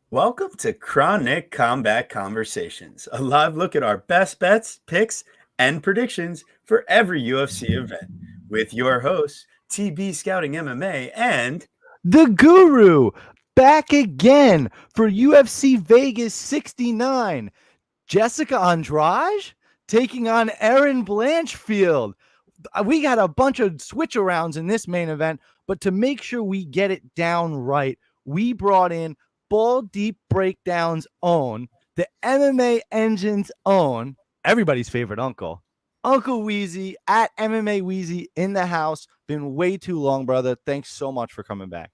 Welcome to Chronic Combat Conversations, a live look at our best bets, picks, and predictions for every UFC event with your hosts, TB Scouting MMA and The Guru back again for UFC Vegas 69. Jessica Andrade taking on Erin Blanchfield. We got a bunch of switch arounds in this main event, but to make sure we get it down right, we brought in Ball Deep Breakdown's own, the MMA Engine's own, everybody's favorite uncle, Uncle Wheezy at MMA Wheezy in the house. Been way too long, brother. Thanks so much for coming back.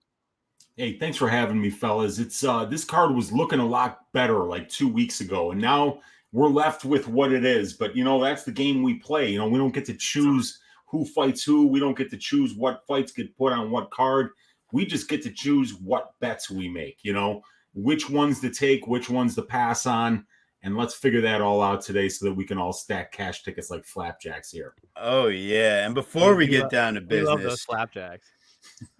Hey, thanks for having me, fellas. It's this card was looking a lot better like 2 weeks ago, and now we're left with what it is. But that's the game we play. We don't get to choose who fights who. We don't get to choose what fights get put on what card. We just get to choose what bets we make. Which ones to take, which ones to pass on, and let's figure that all out today so that we can all stack cash tickets like flapjacks here. oh yeah, and before we get down to We love those business, flapjacks.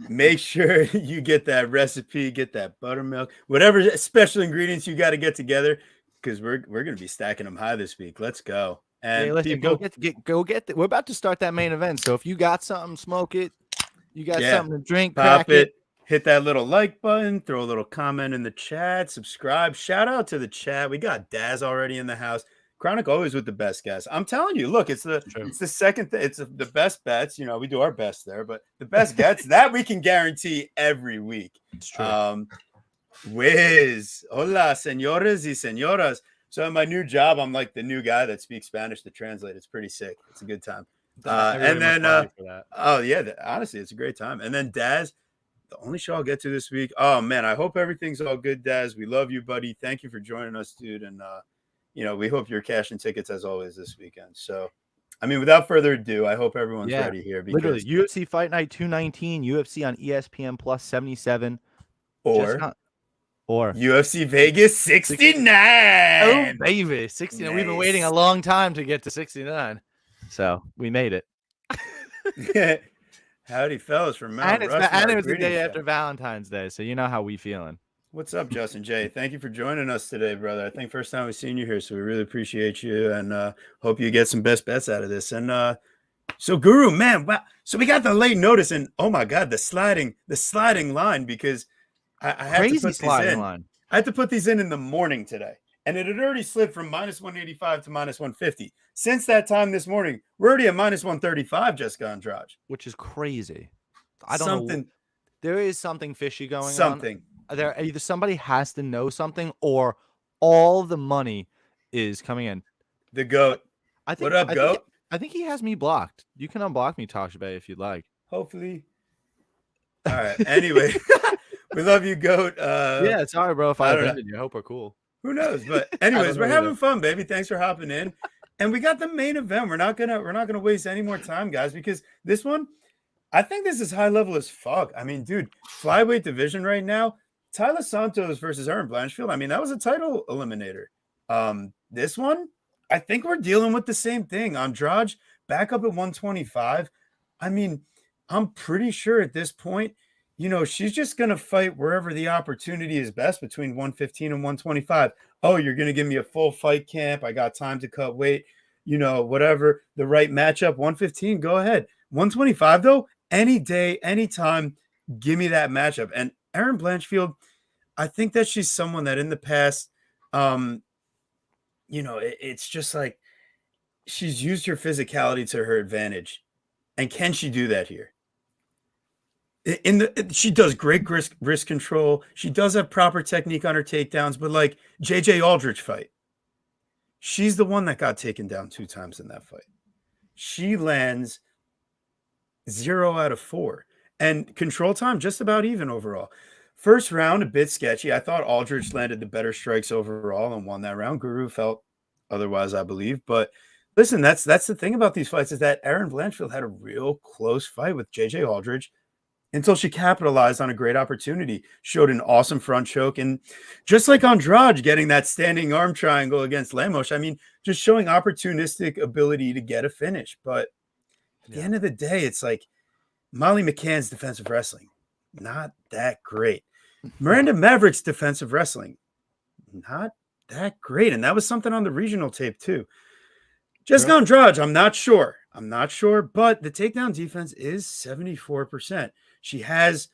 make sure you get that recipe, get that buttermilk, whatever special ingredients you got to get together, because we're going to be stacking them high this week. Let's go. And Hey, listen, people, go get. We're about to start that main event, so if you got something, smoke it. You got Yeah. something to drink, pop crack it. hit that little like button, throw a little comment in the chat, subscribe. Shout out to the chat. We got Daz already in the house. Chronic always with the best guys. I'm telling you, look, it's the second it's the best bets. We do our best there, but the best bets that we can guarantee every week. It's true. Wiz, hola, señores y señoras. So in my new job, I'm like the new guy that speaks Spanish to translate. It's pretty sick. It's a good time. And then, oh yeah, honestly, it's a great time. And then Daz, the only show I'll get to this week. Oh man, I hope everything's all good, Daz. We love you, buddy. Thank you for joining us, dude. And we hope you're cashing tickets as always this weekend. So, I mean, without further ado, I hope everyone's ready here. Because, literally, UFC Fight Night 219, UFC on ESPN Plus 77, or or UFC Vegas 69. Oh baby, 69. Nice. We've been waiting a long time to get to 69, so we made it. Howdy, fellas from Mount Rushmore. And it was the day after Valentine's Day, so you know how we feeling. What's up, Justin J? Thank you for joining us today, brother. I think first time we've seen you here, so we really appreciate you and hope you get some best bets out of this. And so Guru, man, wow. So we got the late notice, and oh my God, the sliding line, because I had to put these in. I had to put these in the morning today, and it had already slid from -185 to -150. Since that time this morning, we're already at -135, Jessica Andrade, which is crazy. I don't know. There is something fishy going on. There either somebody has to know something, or all the money is coming in. The GOAT. What up, GOAT? I think he has me blocked. You can unblock me, Tosh Bay, if you'd like. Hopefully. All right. Anyway, we love you, GOAT. Yeah, sorry, bro, if I offended you. I hope we're cool. Who knows? But anyways, we're having fun, baby. Thanks for hopping in. And we got the main event. We're not gonna waste any more time, guys, because this one, I think this is high level as fuck. I mean, dude, flyweight division right now. Tyler Santos versus Erin Blanchfield. I mean, that was a title eliminator. This one, I think we're dealing with the same thing. Andrade back up at 125. I mean, I'm pretty sure at this point, she's just going to fight wherever the opportunity is best between 115 and 125. Oh, you're going to give me a full fight camp. I got time to cut weight, whatever the right matchup, 115, go ahead. 125 though, any day, anytime, give me that matchup. And Erin Blanchfield, I think that she's someone that in the past, it's just like she's used her physicality to her advantage. And can she do that here? She does great wrist control. She does have proper technique on her takedowns, but like JJ Aldrich fight, she's the one that got taken down 2 times in that fight. She lands 0 out of 4. And control time, just about even overall. First round, a bit sketchy. I thought Aldrich landed the better strikes overall and won that round. Guru felt otherwise, I believe. But listen, that's the thing about these fights, is that Erin Blanchfield had a real close fight with JJ Aldrich until she capitalized on a great opportunity, showed an awesome front choke. And just like Andrade getting that standing arm triangle against Lemos, I mean, just showing opportunistic ability to get a finish. But at the end of the day, it's like, Molly McCann's defensive wrestling, not that great. Miranda Maverick's defensive wrestling, not that great. And that was something on the regional tape too. Jessica Andrade, I'm not sure, but the takedown defense is 74%. She has,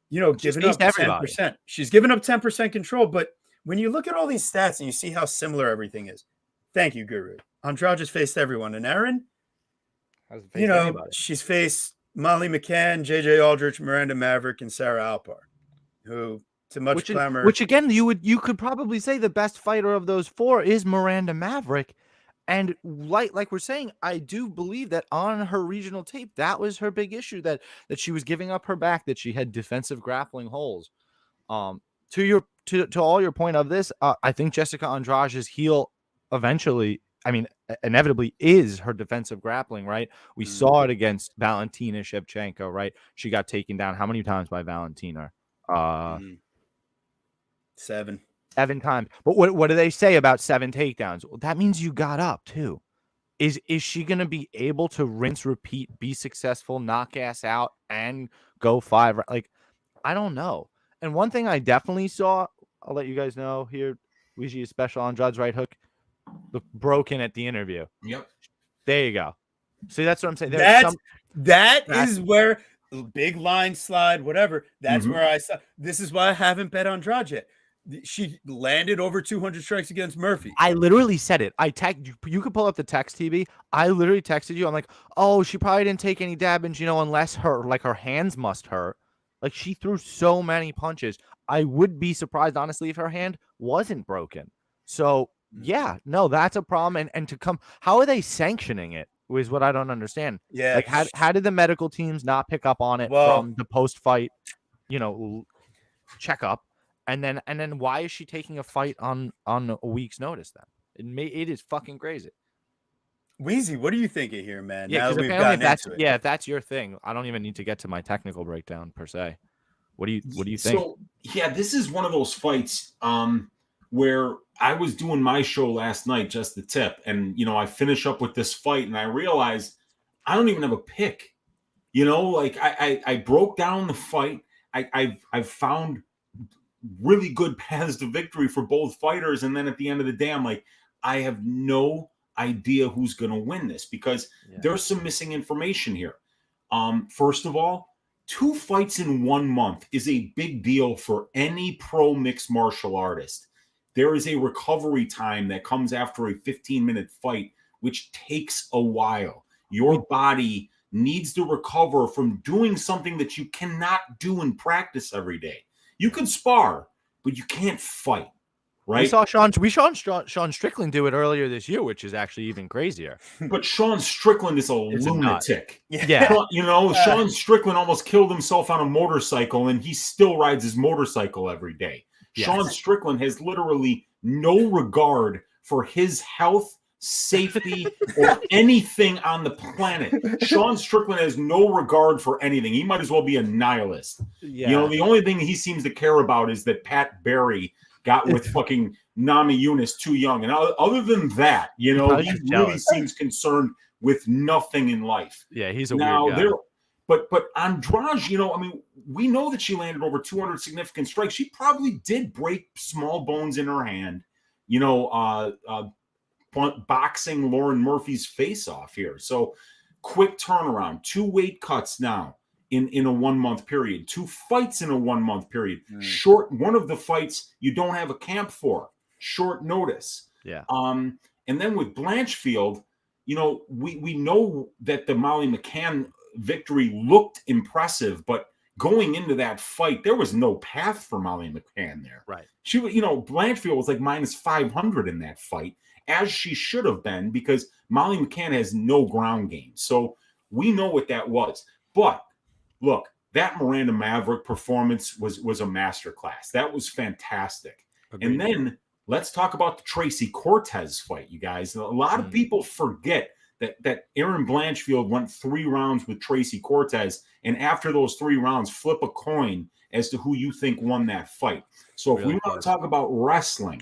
given up 10%. She's given up 10% control, but when you look at all these stats and you see how similar everything is, thank you, Guru. Andrade just faced everyone. And Erin, she's faced Molly McCann, JJ Aldrich, Miranda Maverick, and Sarah Alpar, who, to much clamor. Which again, you could probably say the best fighter of those four is Miranda Maverick. And like we're saying, I do believe that on her regional tape, that was her big issue, that she was giving up her back, that she had defensive grappling holes. To all your point of this, I think Jessica Andrade's heel inevitably is her defensive grappling, right? We saw it against Valentina Shevchenko, right? She got taken down how many times by Valentina? 7 times. But what do they say about 7 takedowns? Well, that means you got up too. Is she going to be able to rinse, repeat, be successful, knock ass out, and go 5? Like, I don't know. And one thing I definitely saw, I'll let you guys know here, Ouija is special. Andrade's right hook looked broken at the interview. Yep. There you go. See, that's what I'm saying. That is where big line slide, whatever. That's where I saw. This is why I haven't bet Andrade yet. She landed over 200 strikes against Murphy. I literally said it. I tagged you. You could pull up the text, TB. I literally texted you. I'm like, oh, she probably didn't take any damage, unless her hands must hurt. Like, she threw so many punches. I would be surprised, honestly, if her hand wasn't broken. So, yeah, no, that's a problem. And to come, how are they sanctioning it is what I don't understand. Yeah. Like, how did the medical teams not pick up on it from the post-fight, checkup? And then why is she taking a fight on a week's notice then? It is fucking crazy. Weezy, what do you think of here, man? Yeah, now that we've apparently gotten into it. if that's your thing, I don't even need to get to my technical breakdown per se. What do you think? So yeah, this is one of those fights where I was doing my show last night, Just the Tip, and I finish up with this fight and I realized I don't even have a pick. Like I broke down the fight. I've found really good paths to victory for both fighters, and then at the end of the day, I'm like, I have no idea who's going to win this because there's some missing information here. First of all, 2 fights in 1 month is a big deal for any pro mixed martial artist. There is a recovery time that comes after a 15-minute fight, which takes a while. Your body needs to recover from doing something that you cannot do in practice every day. You can spar, but you can't fight, right? We saw Sean Strickland do it earlier this year, which is actually even crazier. But Sean Strickland is a lunatic. Yeah. Sean Strickland almost killed himself on a motorcycle, and he still rides his motorcycle every day. Yes. Sean Strickland has literally no regard for his health, safety, or anything on the planet. Sean Strickland has no regard for anything. He might as well be a nihilist. Yeah. The only thing he seems to care about is that Pat Barry got with fucking Nami Yunus too young. And other than that, he really seems concerned with nothing in life. Yeah, he's a weird guy. But Andrade, we know that she landed over 200 significant strikes. She probably did break small bones in her hand, boxing Lauren Murphy's face off here. So quick turnaround, 2 weight cuts now in a 1 month period, 2 fights in a 1 month period. Short, one of the fights you don't have a camp for, short notice. Yeah. And then with Blanchfield, we know that the Molly McCann victory looked impressive, but going into that fight, there was no path for Molly McCann there. Right. She, Blanchfield was like minus 500 in that fight, as she should have been, because Molly McCann has no ground game. So we know what that was. But look, that Miranda Maverick performance was a masterclass. That was fantastic. Agreed. And then let's talk about the Tracy Cortez fight, you guys. A lot of people forget that Erin Blanchfield went 3 rounds with Tracy Cortez, and after those 3 rounds, flip a coin as to who you think won that fight. So if we want to talk about wrestling,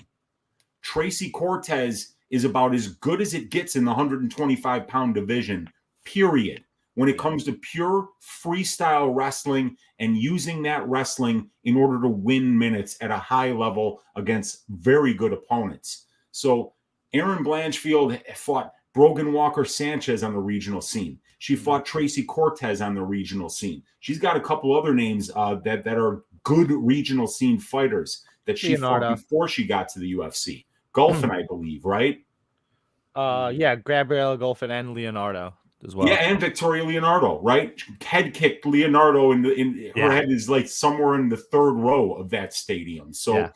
Tracy Cortez is about as good as it gets in the 125-pound division, period. when it comes to pure freestyle wrestling and using that wrestling in order to win minutes at a high level against very good opponents. So Erin Blanchfield fought Brogan Walker Sanchez on the regional scene. She fought Tracy Cortez on the regional scene. She's got a couple other names that are good regional scene fighters that she fought before she got to the UFC. Golfin, I believe, right? Yeah, Gabriella Golfin and Leonardo as well. Yeah, and Victoria Leonardo, right? Head kicked Leonardo her head is like somewhere in the third row of that stadium. So,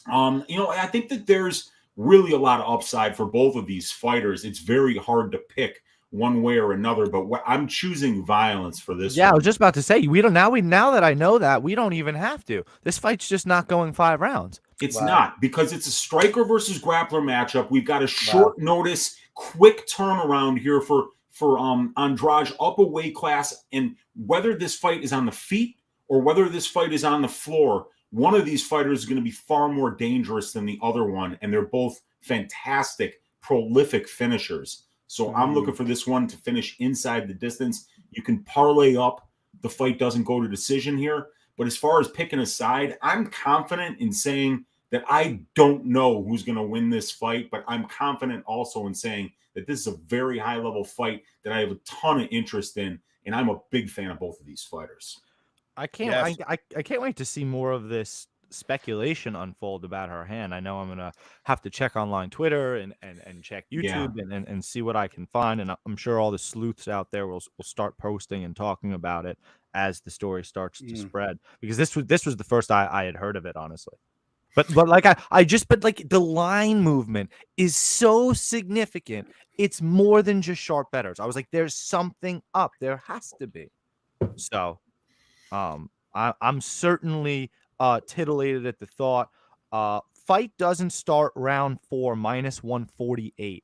I think that there's really a lot of upside for both of these fighters. It's very hard to pick one way or another, but I'm choosing violence for this. Yeah, one. I was just about to say we don't now that I know that we don't even have to. This fight's just not going 5 rounds. It's not, because it's a striker versus grappler matchup. We've got a short notice, quick turnaround here for Andrade up a weight class, and whether this fight is on the feet or whether this fight is on the floor, one of these fighters is going to be far more dangerous than the other one, and they're both fantastic, prolific finishers. So I'm looking for this one to finish inside the distance. You can parlay up. The fight doesn't go to decision here. But as far as picking a side, I'm confident in saying that I don't know who's going to win this fight, but I'm confident also in saying that this is a very high-level fight that I have a ton of interest in, and I'm a big fan of both of these fighters. I can't wait to see more of this speculation unfold about her hand. I know I'm gonna have to check online Twitter and check YouTube and see what I can find, and I'm sure all the sleuths out there will start posting and talking about it as the story starts to spread, because this was the first I had heard of it, honestly. But like but the line movement is so significant. It's more than just sharp betters. I was like, there's something up. There has to be. So I'm certainly titillated at the thought. Fight doesn't start round 4 -148.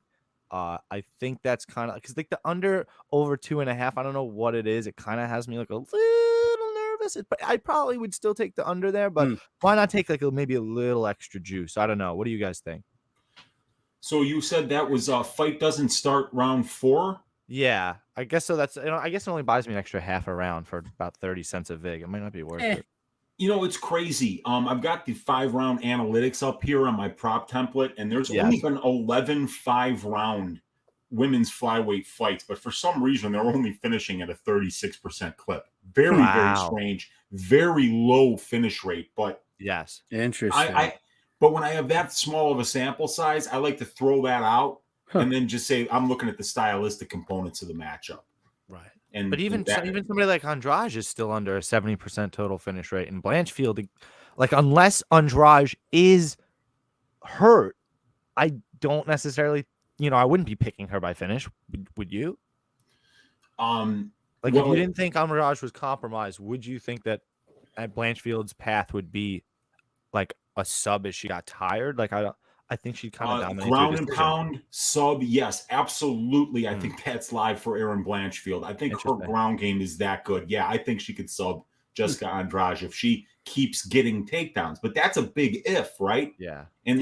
I think that's kind of because like the under over 2.5. I don't know what it is. It kind of has me like a little nervous. But I probably would still take the under there. But why not take like maybe a little extra juice? I don't know. What do you guys think? So you said that was fight doesn't start round 4. Yeah, I guess so. That's I guess it only buys me an extra half a round for about 30 cents a vig. It might not be worth it. It's crazy. I've got the 5-round analytics up here on my prop template, and there's only been 11 5-round women's flyweight fights, but for some reason they're only finishing at a 36% clip. Very, very strange. Very low finish rate, but yes, interesting. But when I have that small of a sample size, I like to throw that out and then just say I'm looking at the stylistic components of the matchup. Right. But even somebody like Andrade is still under a 70% total finish rate. And Blanchfield, like unless Andrade is hurt, I don't necessarily, I wouldn't be picking her by finish. Would you? If you didn't think Andrade was compromised, would you think that Blanchfield's path would be like a sub as she got tired? I think she kind of dominated. Ground and pound sub, yes, absolutely. I think that's live for Erin Blanchfield. I think her ground game is that good. Yeah, I think she could sub Jessica Andrade if she keeps getting takedowns. But that's a big if, right? Yeah. And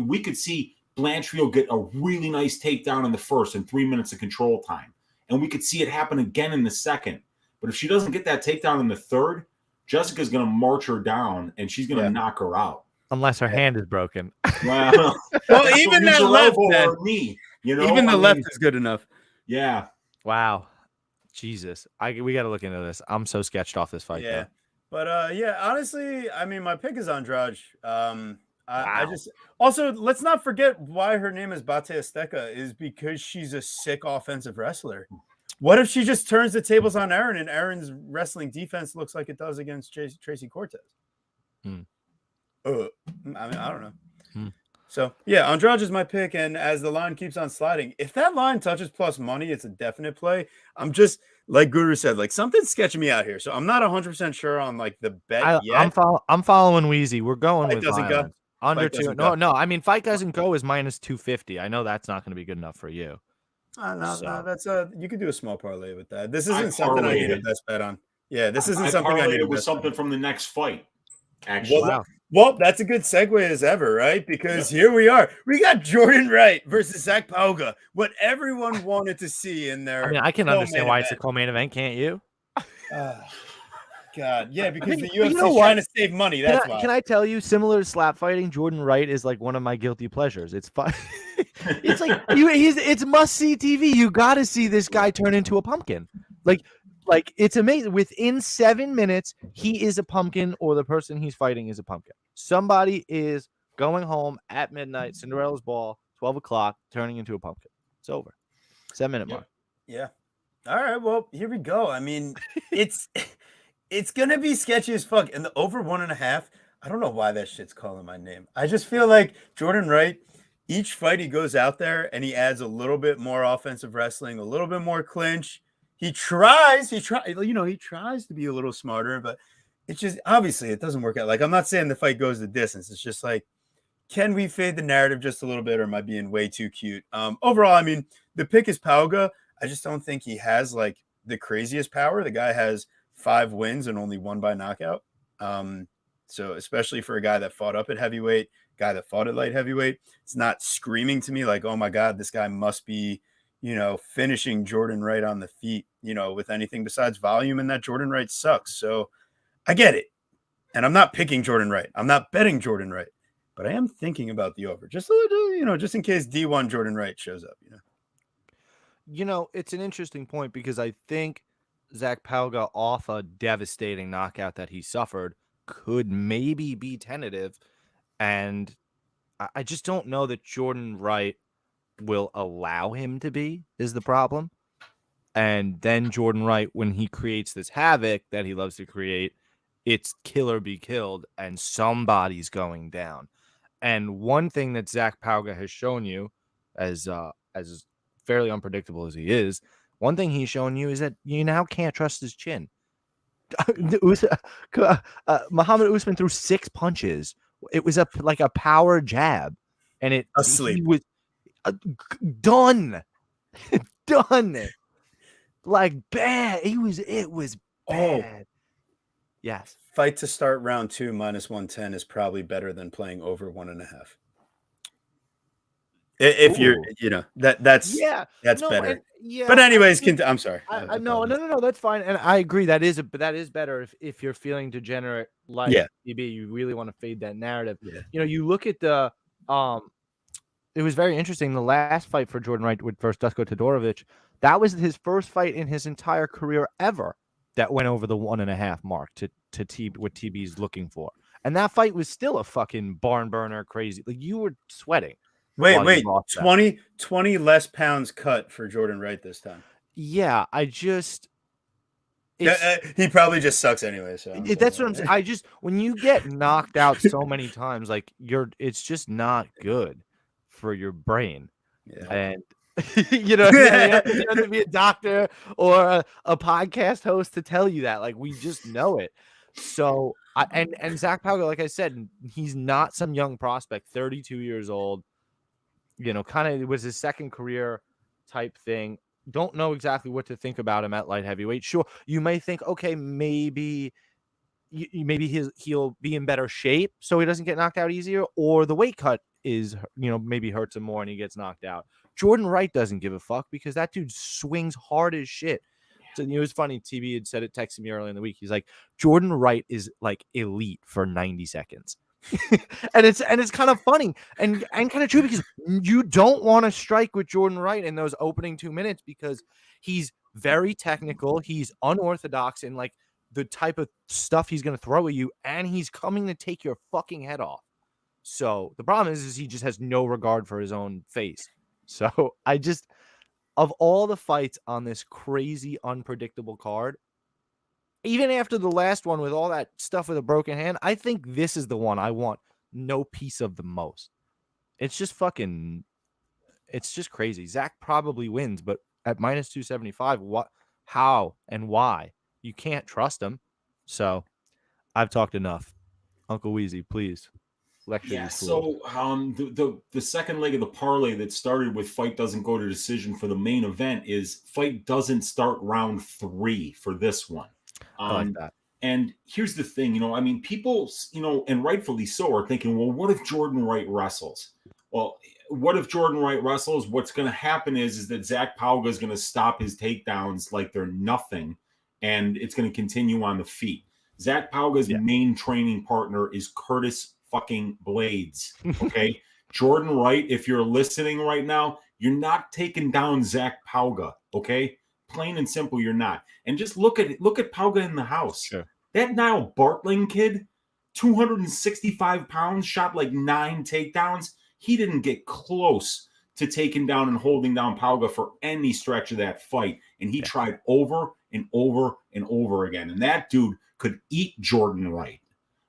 we could see Blanchfield get a really nice takedown in the first and 3 minutes of control time, and we could see it happen again in the second. But if she doesn't get that takedown in the third, Jessica's going to march her down and she's going to knock her out. Unless her hand is broken. Well, even that left, knee, even the left is good enough. Yeah. Wow. Jesus. We got to look into this. I'm so sketched off this fight. Yeah. Though. But honestly, I mean, my pick is Andrade. I just also let's not forget why her name is Bate Azteca is because she's a sick offensive wrestler. What if she just turns the tables on Erin and Erin's wrestling defense looks like it does against Tracy Cortez? I mean, I don't know. So, yeah, Andrade is my pick, and as the line keeps on sliding, if that line touches plus money, it's a definite play. I'm just, like Guru said, like something's sketching me out here, so I'm not 100% sure on like the bet yet. I'm following Wheezy. We're going with doesn't go. Under 2. No. I mean, fight doesn't go is -250. I know that's not going to be good enough for you. No, that's you could do a small parlay with that. This isn't something I need a best bet on. Yeah, this isn't something I need. It was something from the next fight. Actually, Well, that's a good segue as ever, right? Because here we are. We got Jordan Wright versus Zach Pauga. What everyone wanted to see in their I mean, I can understand why it's a co-main event, can't you? God, yeah, because the you UFC know is trying to save money. That's why. Can I tell you, similar to slap fighting, Jordan Wright is like one of my guilty pleasures. It's fun. It's like it's must-see TV. You got to see this guy turn into a pumpkin. Like it's amazing. Within 7 minutes, he is a pumpkin, or the person he's fighting is a pumpkin. Somebody is going home at midnight, Cinderella's ball, 12 o'clock, turning into a pumpkin. It's over. 7-minute mark. Yeah. All right. Well, here we go. I mean, it's gonna be sketchy as fuck. And the over 1.5, I don't know why that shit's calling my name. I just feel like Jordan Wright, each fight he goes out there and he adds a little bit more offensive wrestling, a little bit more clinch. He tries to be a little smarter, but it's just obviously it doesn't work out. Like, I'm not saying the fight goes the distance. It's just like, can we fade the narrative just a little bit, or am I being way too cute? Overall, I mean, the pick is Pauga. I just don't think he has like the craziest power. The guy has 5 wins and only 1 by knockout. So especially for a guy that fought up at heavyweight, guy that fought at light heavyweight, it's not screaming to me like, oh my God, this guy must be, finishing Jordan Wright on the feet, with anything besides volume, and that Jordan Wright sucks. So I get it. And I'm not picking Jordan Wright. I'm not betting Jordan Wright, but I am thinking about the over just a little, just in case D1 Jordan Wright shows up, It's an interesting point because I think Zach Pauga, off a devastating knockout that he suffered, could maybe be tentative. And I just don't know that Jordan Wright will allow him to be, is the problem. And then Jordan Wright, when he creates this havoc that he loves to create, it's kill or be killed, and somebody's going down. And one thing that Zach Pauga has shown you, as fairly unpredictable as he is, one thing he's shown you is that you now can't trust his chin. Muhammad Usman threw 6 punches. It was like a power jab, and he was done, like bad. It was bad. Yes. Fight to start round 2 -110 is probably better than playing over 1.5. If you're, that's better. But anyways, I'm sorry. No, that's fine, and I agree that is better if you're feeling degenerate like TB. You really want to fade that narrative. Yeah. You look at the it was very interesting. The last fight for Jordan Wright versus Dusko Todorovic, that was his first fight in his entire career ever that went over the 1.5 mark to what TB's looking for, and that fight was still a fucking barn burner, crazy. Like, you were sweating. Wait, 20 less pounds cut for Jordan Wright this time. Yeah, he probably just sucks anyway. So that's what I'm saying. When you get knocked out so many times, like, it's just not good for your brain. Yeah. And you have to be a doctor or a podcast host to tell you that. Like, we just know it. So and Zach Pauga, like I said, he's not some young prospect, 32 years old. Kind of, it was his second career type thing. Don't know exactly what to think about him at light heavyweight. Sure, you may think, okay, maybe he'll be in better shape so he doesn't get knocked out easier, or the weight cut is, maybe hurts him more and he gets knocked out. Jordan Wright doesn't give a fuck because that dude swings hard as shit. So, it was funny. TB had said it, texted me earlier in the week. He's like, Jordan Wright is like elite for 90 seconds. and it's kind of funny and kind of true, because you don't want to strike with Jordan Wright in those opening 2 minutes because he's very technical, he's unorthodox in like the type of stuff he's going to throw at you, and he's coming to take your fucking head off. So the problem is he just has no regard for his own face. So of all the fights on this crazy unpredictable card, even after the last one with all that stuff with a broken hand, I think this is the one I want no piece of the most. It's just crazy. Zach probably wins, but at -275, what, how, and why? You can't trust him. So I've talked enough. Uncle Weezy, please lecture. Yeah, so the second leg of the parlay that started with fight doesn't go to decision for the main event is fight doesn't start round 3 for this one. I like that. And here's the thing, you know, I mean, people, you know, and rightfully so, are thinking, well, what if Jordan Wright wrestles? Well, what if Jordan Wright wrestles? What's going to happen is that Zach Pauga is going to stop his takedowns like they're nothing, and it's going to continue on the feet. Zach Pauga's main training partner is Curtis fucking Blades. Okay. Jordan Wright, if you're listening right now, you're not taking down Zach Pauga. Okay. Plain and simple, you're not. And just look at Pauga in the house. Sure. That Niall Bartling kid, 265 pounds, shot like 9 takedowns. He didn't get close to taking down and holding down Pauga for any stretch of that fight. And he tried over and over and over again. And that dude could eat Jordan Wright.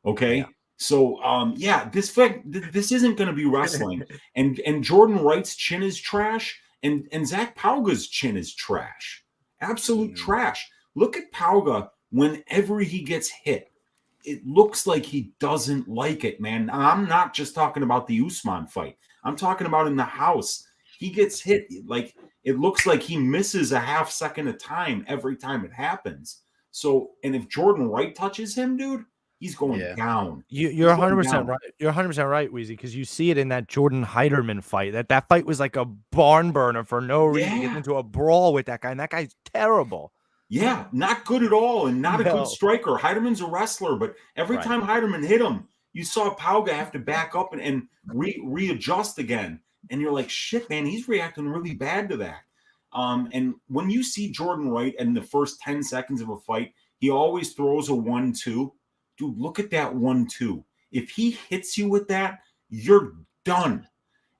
Okay. Yeah. So, this fight, this isn't going to be wrestling. and Jordan Wright's chin is trash. And Zach Pauga's chin is trash. Absolute trash. Look at Pauga whenever he gets hit. It looks like he doesn't like it, man. I'm not just talking about the Usman fight. I'm talking about in the house. He gets hit. Like, it looks like he misses a half second of time every time it happens. So, and if Jordan Wright touches him, dude, he's going down. You're 100% right. You're 100% right, Weezy, because you see it in that Jordan Heiderman fight. That fight was like a barn burner for no reason. He gets into a brawl with that guy, and that guy's terrible. Yeah, not good at all, and not a good striker. Heiderman's a wrestler, but every time Heiderman hit him, you saw Pauga have to back up and readjust again. And you're like, shit, man, he's reacting really bad to that. And when you see Jordan Wright in the first 10 seconds of a fight, he always throws a 1-2. Dude, look at that 1-2. If he hits you with that, you're done.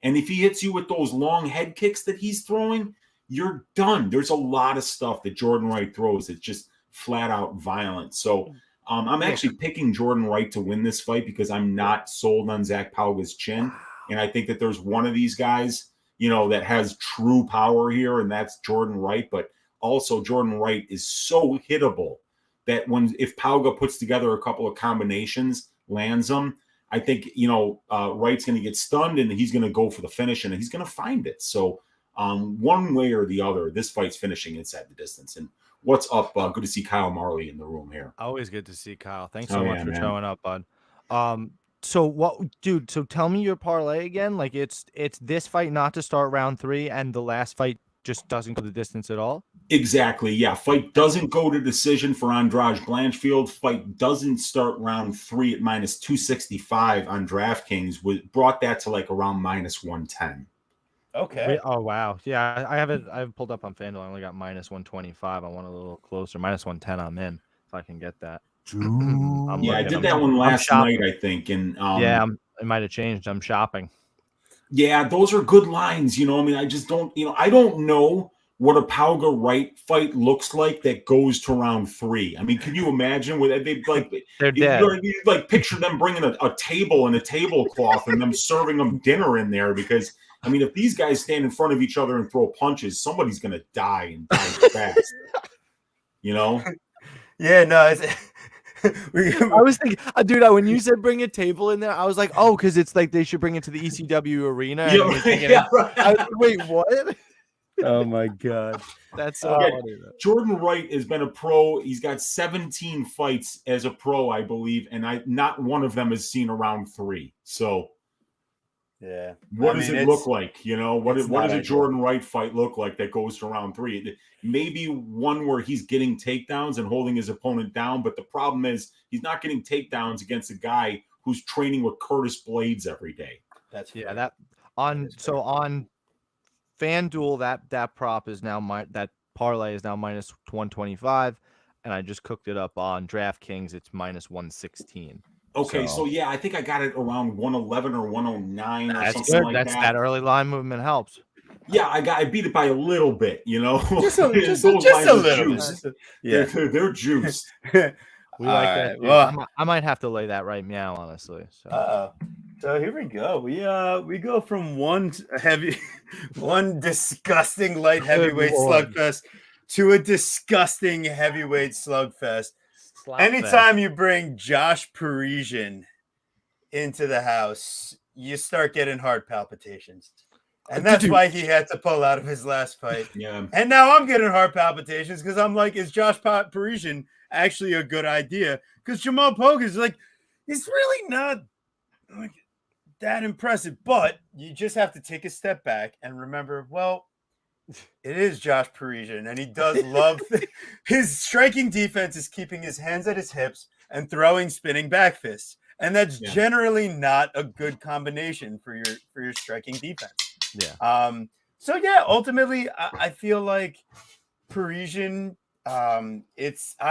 And if he hits you with those long head kicks that he's throwing, you're done. There's a lot of stuff that Jordan Wright throws that's just flat out violent. So I'm actually picking Jordan Wright to win this fight because I'm not sold on Zach Pauga's chin. And I think that there's one of these guys, you know, that has true power here, and that's Jordan Wright. But also Jordan Wright is so hittable that if Pauga puts together a couple of combinations, lands them, I think, you know, Wright's going to get stunned and he's going to go for the finish and he's going to find it. So one way or the other, this fight's finishing inside the distance. And what's up? Good to see Kyle Marley in the room here. Always good to see Kyle. Thanks so much for showing up, bud. So what, dude? So tell me your parlay again. Like it's this fight not to start round 3, and the last fight just doesn't go the distance at all. Exactly. Yeah. Fight doesn't go to decision for Andrade Blanchfield. Fight doesn't start round 3 at -265 on DraftKings. Brought that to like around -110. Okay. Oh wow. Yeah, I have it pulled up on FanDuel. I only got -125. I want a little closer. -110. I'm in if I can get that. I did that one last night, I think. And it might have changed. I'm shopping. Yeah, those are good lines. You know, I mean, I just don't, you know, I don't know what a Pauga Wright fight looks like that goes to round 3. I mean, can you imagine with they like they're dead? You like picture them bringing a table and a tablecloth and them serving them dinner in there because I mean, if these guys stand in front of each other and throw punches, somebody's gonna die and die fast. You know? Yeah, no, I was thinking, dude, when you said bring a table in there, I was like, oh, because it's like they should bring it to the ECW arena. Right. Wait, what? Oh my god, that's so funny. Jordan Wright has been a pro. He's got 17 fights as a pro, I believe, and not one of them has seen a round 3. So, yeah, what does it look like? You know, what does a Jordan Wright fight look like that goes to round 3? Maybe one where he's getting takedowns and holding his opponent down, but the problem is he's not getting takedowns against a guy who's training with Curtis Blades every day. On FanDuel, that prop is now that parlay is now -125, and I just cooked it up on DraftKings. It's -116. Okay, so I think I got it around 111 or 109 or that's something good. like that early line movement helps. Yeah, I beat it by a little bit, you know. Just a little. Yeah, they're juiced. We like that. Well, I might have to lay that right meow, honestly. So here we go. We go from one disgusting light heavyweight slugfest to a disgusting heavyweight slugfest. Anytime you bring Josh Parisian into the house, you start getting heart palpitations. And that's why he had to pull out of his last fight. Yeah. And now I'm getting heart palpitations because I'm like, is Josh Parisian actually a good idea? Because Jamal Pogue is like, he's really not like that impressive. But you just have to take a step back and remember, well, it is Josh Parisian, and he does love his striking defense is keeping his hands at his hips and throwing spinning back fists. And that's generally not a good combination for your striking defense. Yeah. So yeah, ultimately, I feel like Parisian. I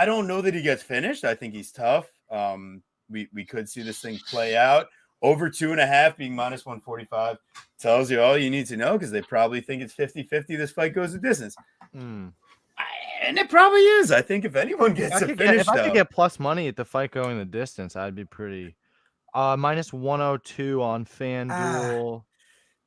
don't know that he gets finished. I think he's tough. We could see this thing play out. Over 2.5 being minus 145 tells you all you need to know because they probably think it's 50-50. This fight goes the distance. And it probably is. I think if anyone gets a finish, if I could get plus money at the fight going the distance, I'd be pretty. Minus 102 on FanDuel.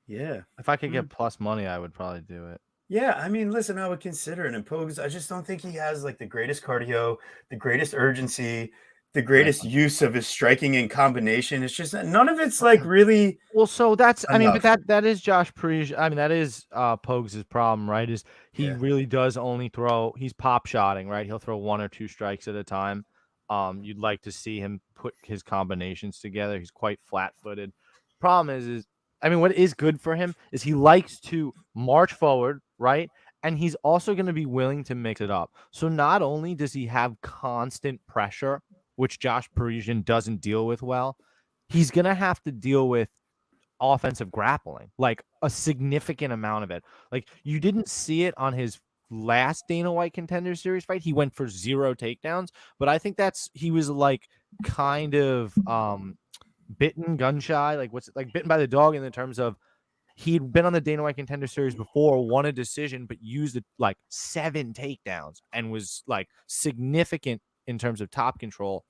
Yeah. If I could get plus money, I would probably do it. Yeah, I mean, listen, I would consider it. And Pogues, I just don't think he has like the greatest cardio, the greatest urgency, the greatest use of his striking in combination. It's just none of it's like really. Well, so that's enough. I mean, but that is Josh Parisian. I mean, that is Pogues' problem, right? Is he really does only throw? He's pop shotting, right? He'll throw 1 or 2 strikes at a time. You'd like to see him put his combinations together. He's quite flat-footed. Problem is I mean, what is good for him is he likes to march forward, right? And he's also going to be willing to mix it up. So not only does he have constant pressure, which Josh Parisian doesn't deal with well, he's going to have to deal with offensive grappling, like a significant amount of it. Like you didn't see it on his last Dana White Contender Series fight. He went for 0 takedowns, but I think he was like kind of bitten, gun shy, like bitten by the dog in the terms of he'd been on the Dana White Contender Series before, won a decision, but used it like 7 takedowns and was like significant in terms of top control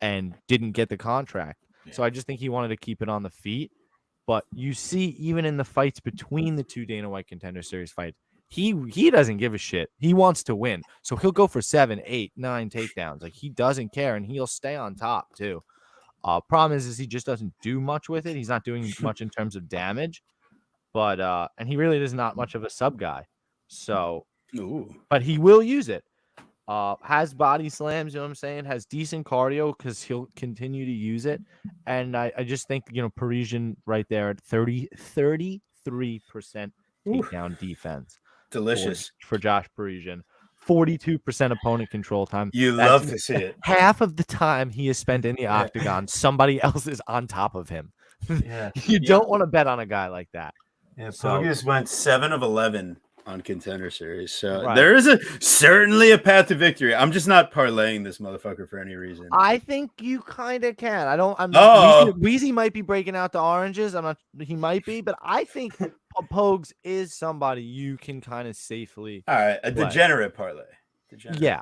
and didn't get the contract. So I just think he wanted to keep it on the feet. But you see, even in the fights between the 2 Dana White Contender Series fights, he doesn't give a shit. He wants to win. So he'll go for 7, 8, 9 takedowns. Like he doesn't care, and he'll stay on top too. Problem is he just doesn't do much with it. He's not doing much in terms of damage. But and he really is not much of a sub guy. So but he will use it. Has body slams, you know what I'm saying? Has decent cardio because he'll continue to use it. And I just think, Parisian right there at 33% takedown defense. Delicious for Josh Parisian. 42% opponent control time. That's love to see it. Half of the time he has spent in the octagon, somebody else is on top of him. You don't want to bet on a guy like that. Yeah, Pogus went 7 of 11 on Contender Series. So there is certainly a path to victory. I'm just not parlaying this motherfucker for any reason. I think you kind of can. Weezy might be breaking out the oranges. He might be, but I think Pogues is somebody you can kind of safely. All right, a degenerate parlay. Parlay.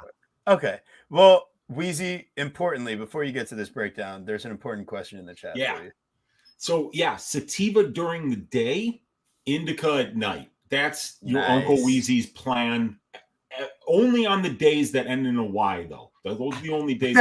Okay. Well, Weezy, importantly, before you get to this breakdown, there's an important question in the chat. Yeah. For you. So sativa during the day, indica at night. That's your Uncle Weezy's plan. Only on the days that end in a Y, though. Those are the only days.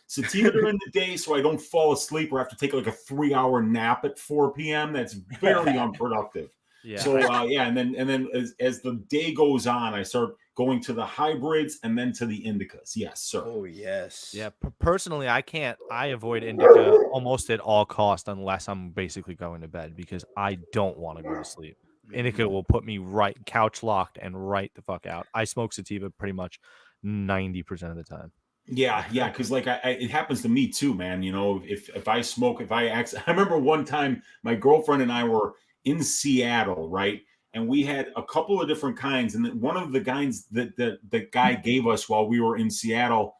Sativa during the day, so I don't fall asleep or have to take like a 3-hour nap at 4 p.m. That's very unproductive. Yeah. So and then as the day goes on, I start going to the hybrids and then to the indicas. Yes, sir. Oh yes. Yeah. Personally, I avoid indica almost at all costs unless I'm basically going to bed because I don't want to go to sleep. Indica will put me right couch locked and right the fuck out. I smoke sativa pretty much 90% of the time. Yeah, because like it happens to me too, man. If I smoke, I remember one time my girlfriend and I were in Seattle, right? And we had a couple of different kinds. And one of the kinds that the guy gave us while we were in Seattle,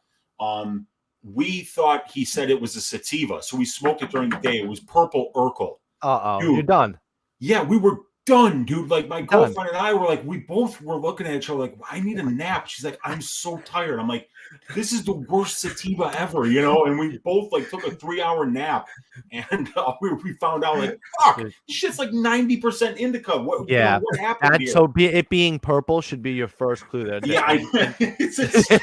we thought he said it was a sativa. So we smoked it during the day. It was purple Urkel. You're done. Yeah, we were done, dude. Like my girlfriend and I were like, we both were looking at each other like, I need a nap. She's like, I'm so tired. I'm like, this is the worst sativa ever, And we both like took a 3-hour nap, and we found out like, fuck, this shit's like 90% indica. What happened here? So it being purple should be your first clue there. It's true.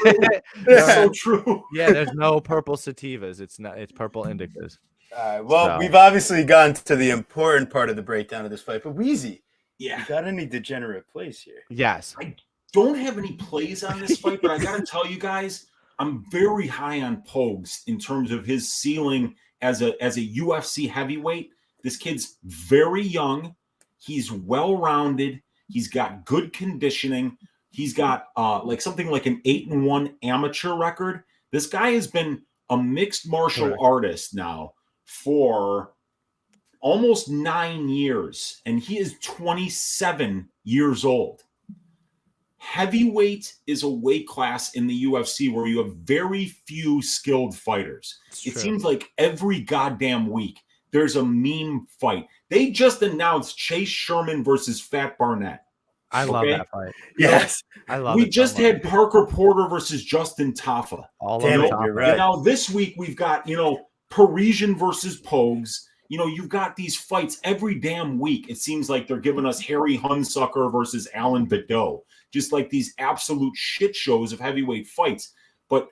It's so true. Yeah, there's no purple sativas. It's purple indicas. Well, we've obviously gotten to the important part of the breakdown of this fight, but Weezy, you got any degenerate plays here? Yes. I don't have any plays on this fight, but I got to tell you guys, I'm very high on Pogues in terms of his ceiling as a UFC heavyweight. This kid's very young. He's well-rounded. He's got good conditioning. He's got something like an 8-1 amateur record. This guy has been a mixed martial artist now for almost 9 years, and he is 27 years old. Heavyweight is a weight class in the UFC where you have very few skilled fighters. It seems like every goddamn week there's a meme fight. They just announced Chase Sherman versus Fat Barnett. I love that fight. Yes. I love we it. just had Parker Porter versus Justin Tafa. You're right. And now this week we've got, Parisian versus Pogues. You've got these fights every damn week. It seems like they're giving us Harry Hunsucker versus Alan Badeau. Just like these absolute shit shows of heavyweight fights. But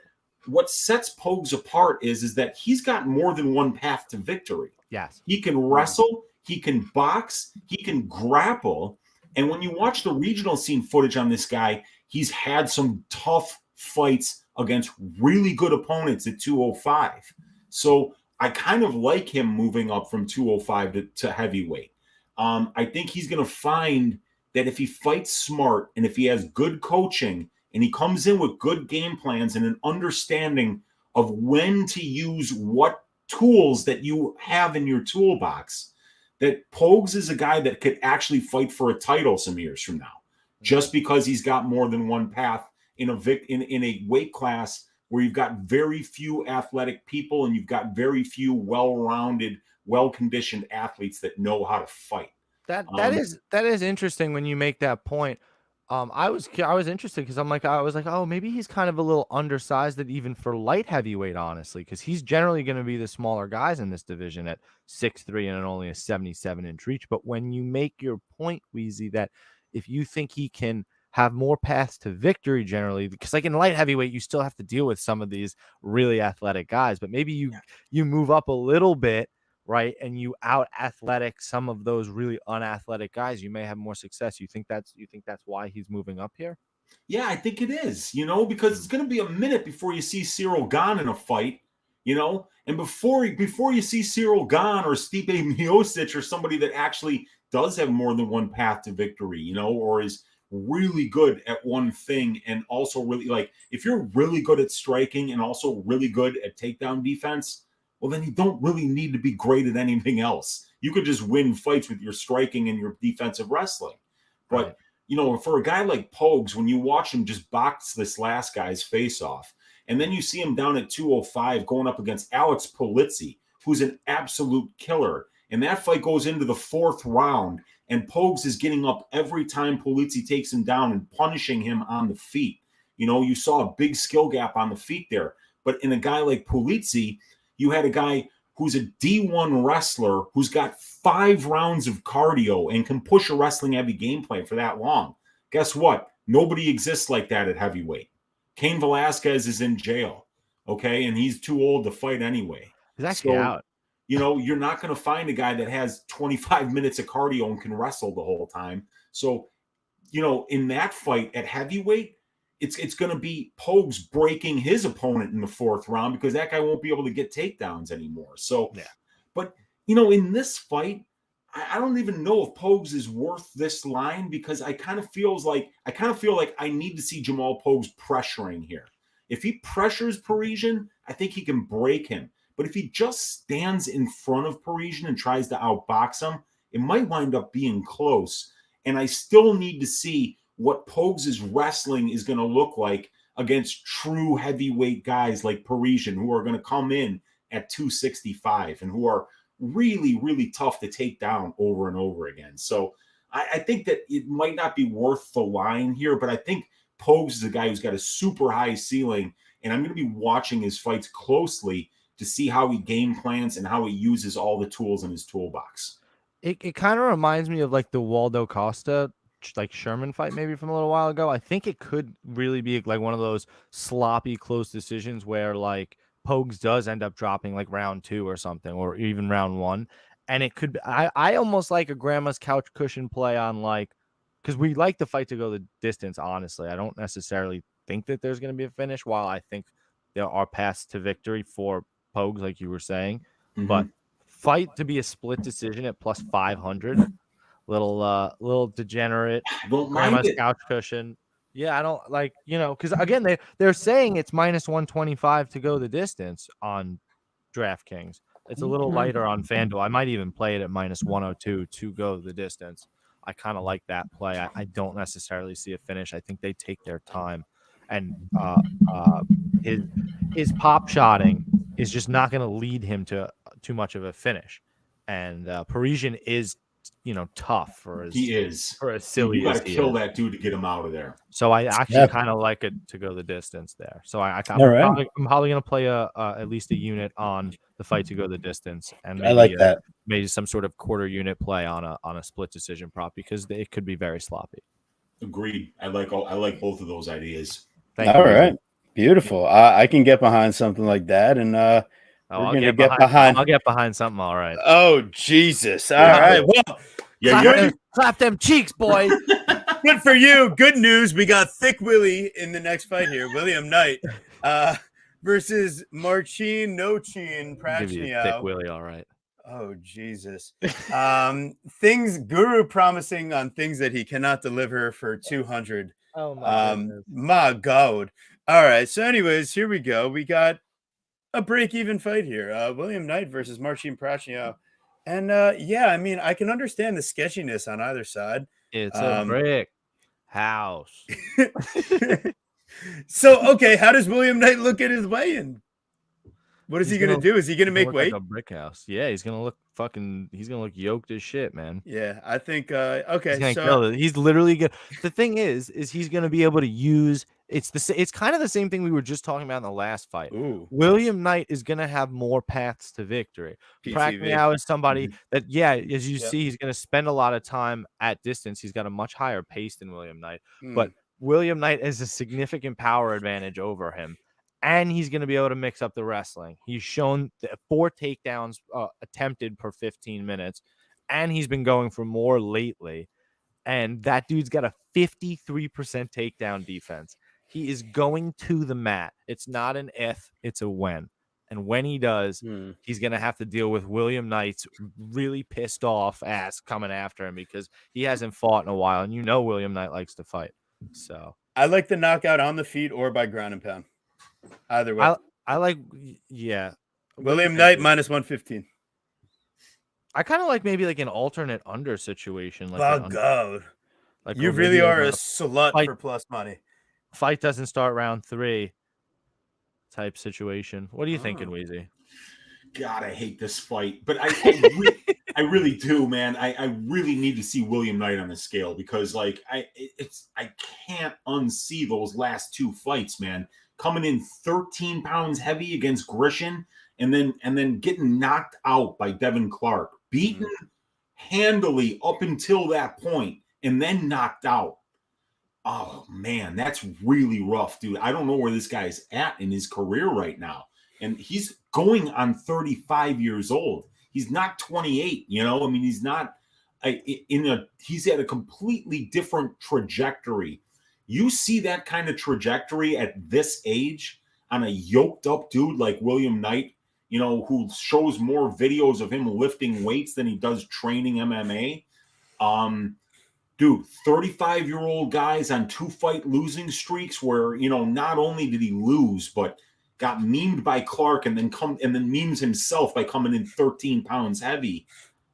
what sets Pogues apart is that he's got more than one path to victory. Yes. He can wrestle, he can box, he can grapple. And when you watch the regional scene footage on this guy, he's had some tough fights against really good opponents at 205. So I kind of like him moving up from 205 to heavyweight. I think he's going to find that if he fights smart and if he has good coaching and he comes in with good game plans and an understanding of when to use what tools that you have in your toolbox, that Pogues is a guy that could actually fight for a title some years from now, just because he's got more than one path in a weight class where you've got very few athletic people and you've got very few well-rounded, well-conditioned athletes that know how to fight. That is interesting when you make that point. I was interested because I was like, oh, maybe he's kind of a little undersized even for light heavyweight, honestly, because he's generally going to be the smaller guys in this division at 6'3" and only a 77-inch reach. But when you make your point, Weezy, that if you think he can have more paths to victory generally, because like in light heavyweight, you still have to deal with some of these really athletic guys, but maybe you move up a little bit, right, and you out athletic some of those really unathletic guys, you may have more success. You think that's why he's moving up here? Yeah, I think it is, because it's going to be a minute before you see Cyril Gane in a fight, and before you see Cyril Gane or Stipe Miocic or somebody that actually does have more than one path to victory, or is really good at one thing and also really if you're really good at striking and also really good at takedown defense, well, then you don't really need to be great at anything else. You could just win fights with your striking and your defensive wrestling. But, for a guy like Pogues, when you watch him just box this last guy's face off, and then you see him down at 205 going up against Alex Polizzi, who's an absolute killer. And that fight goes into the 4th round, and Pogues is getting up every time Polizzi takes him down and punishing him on the feet. You saw a big skill gap on the feet there. But in a guy like Polizzi, you had a guy who's a D1 wrestler who's got 5 rounds of cardio and can push a wrestling heavy game plan for that long. Guess what? Nobody exists like that at heavyweight. Cain Velasquez is in jail, okay? And he's too old to fight anyway. He's actually out. You're not going to find a guy that has 25 minutes of cardio and can wrestle the whole time. So, in that fight at heavyweight, it's going to be Pogues breaking his opponent in the 4th round because that guy won't be able to get takedowns anymore. So, but, in this fight, I don't even know if Pogues is worth this line because I kind of feel like I need to see Jamal Pogues pressuring here. If he pressures Parisian, I think he can break him. But if he just stands in front of Parisian and tries to outbox him, it might wind up being close. And I still need to see what Pogues' wrestling is going to look like against true heavyweight guys like Parisian, who are going to come in at 265 and who are really, really tough to take down over and over again. So I think that it might not be worth the line here, but I think Pogues is a guy who's got a super high ceiling, and I'm going to be watching his fights closely to see how he game plans and how he uses all the tools in his toolbox. It kind of reminds me of like the Waldo Costa Sherman fight maybe from a little while ago. I think it could really be like one of those sloppy close decisions where like Pogues does end up dropping like round 2 or something, or even round 1. And it could be, I almost like a grandma's couch cushion play on like, because we like the fight to go the distance, honestly. I don't necessarily think that there's going to be a finish, while I think there are paths to victory for Pogues, like you were saying. But fight to be a split decision at plus 500, little degenerate, grandma's couch cushion. Yeah, I don't like, because again, they're saying it's minus 125 to go the distance on DraftKings. It's a little lighter on FanDuel. I might even play it at minus 102 to go the distance. I kind of like that play. I don't necessarily see a finish. I think they take their time, and his pop shotting is just not going to lead him to too much of a finish. And Parisian is, tough for as silly. You got to kill that dude to get him out of there. So I actually kind of like it to go the distance there. So I'm probably going to play at least a unit on the fight to go the distance, and maybe, I like that. Maybe some sort of quarter unit play on a split decision prop, because it could be very sloppy. Agreed. I like both of those ideas. All right, beautiful. I can get behind something like that, and I'll get behind something. All right. Oh Jesus! All right. Well, clap them cheeks, boys. Good for you. Good news. We got Thick Willie in the next fight here. William Knight versus Marcin Prachnio. Give you a Thick Willie. All right. Oh Jesus! Things Guru promising on things that he cannot deliver for 200. Oh my my God! All right. So, anyways, here we go. We got a break-even fight here. William Knight versus Marcin Prachnio. And I mean, I can understand the sketchiness on either side. It's a brick house. So, okay, how does William Knight look at his weigh-in? What is he gonna do? Is he gonna make weight? Like a brick house. Yeah, he's gonna look yoked as shit, man. Yeah, I think okay. He's literally good. The thing is he's gonna be able to use it's kind of the same thing we were just talking about in the last fight. Ooh. William Knight is gonna have more paths to victory. Prachnio is somebody that, as you see, he's gonna spend a lot of time at distance. He's got a much higher pace than William Knight, but William Knight has a significant power advantage over him. And he's going to be able to mix up the wrestling. He's shown 4 takedowns attempted per 15 minutes, and he's been going for more lately. And that dude's got a 53% takedown defense. He is going to the mat. It's not an if, it's a when. And when he does, he's going to have to deal with William Knight's really pissed off ass coming after him, because he hasn't fought in a while. And William Knight likes to fight. So I like the knockout on the feet or by ground and pound. Either way. I like, William Knight minus 115. I kind of like maybe like an alternate under situation. Like God. Like you really are a slut for plus money. Fight doesn't start round 3 type situation. What are you thinking, Weezy? God, I hate this fight, but I really do, man. I really need to see William Knight on the scale, because I can't unsee those last 2 fights, man. Coming in 13 pounds heavy against Grishin, and then getting knocked out by Devin Clark, beaten handily up until that point, and then knocked out. Oh man, that's really rough, dude. I don't know where this guy's at in his career right now. And he's going on 35 years old. He's not 28, I mean, he's not he's at a completely different trajectory. You see that kind of trajectory at this age on a yoked up dude like William Knight, who shows more videos of him lifting weights than he does training MMA. Dude, 35-year-old guys on 2 fight losing streaks where, not only did he lose, but got memed by Clark and then memes himself by coming in 13 pounds heavy.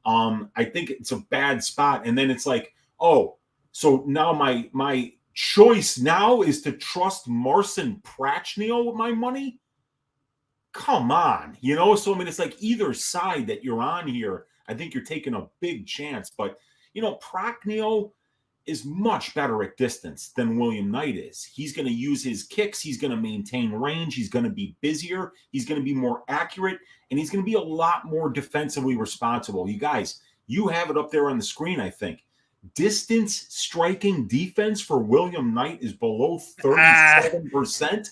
I think it's a bad spot. And then it's like, oh, so now my choice now is to trust Marcin Prachnio with my money? Come on, So, I mean, it's like either side that you're on here, I think you're taking a big chance. But, Prachnio is much better at distance than William Knight is. He's going to use his kicks. He's going to maintain range. He's going to be busier. He's going to be more accurate. And he's going to be a lot more defensively responsible. You guys, you have it up there on the screen, I think. Distance striking defense for William Knight is below 37%.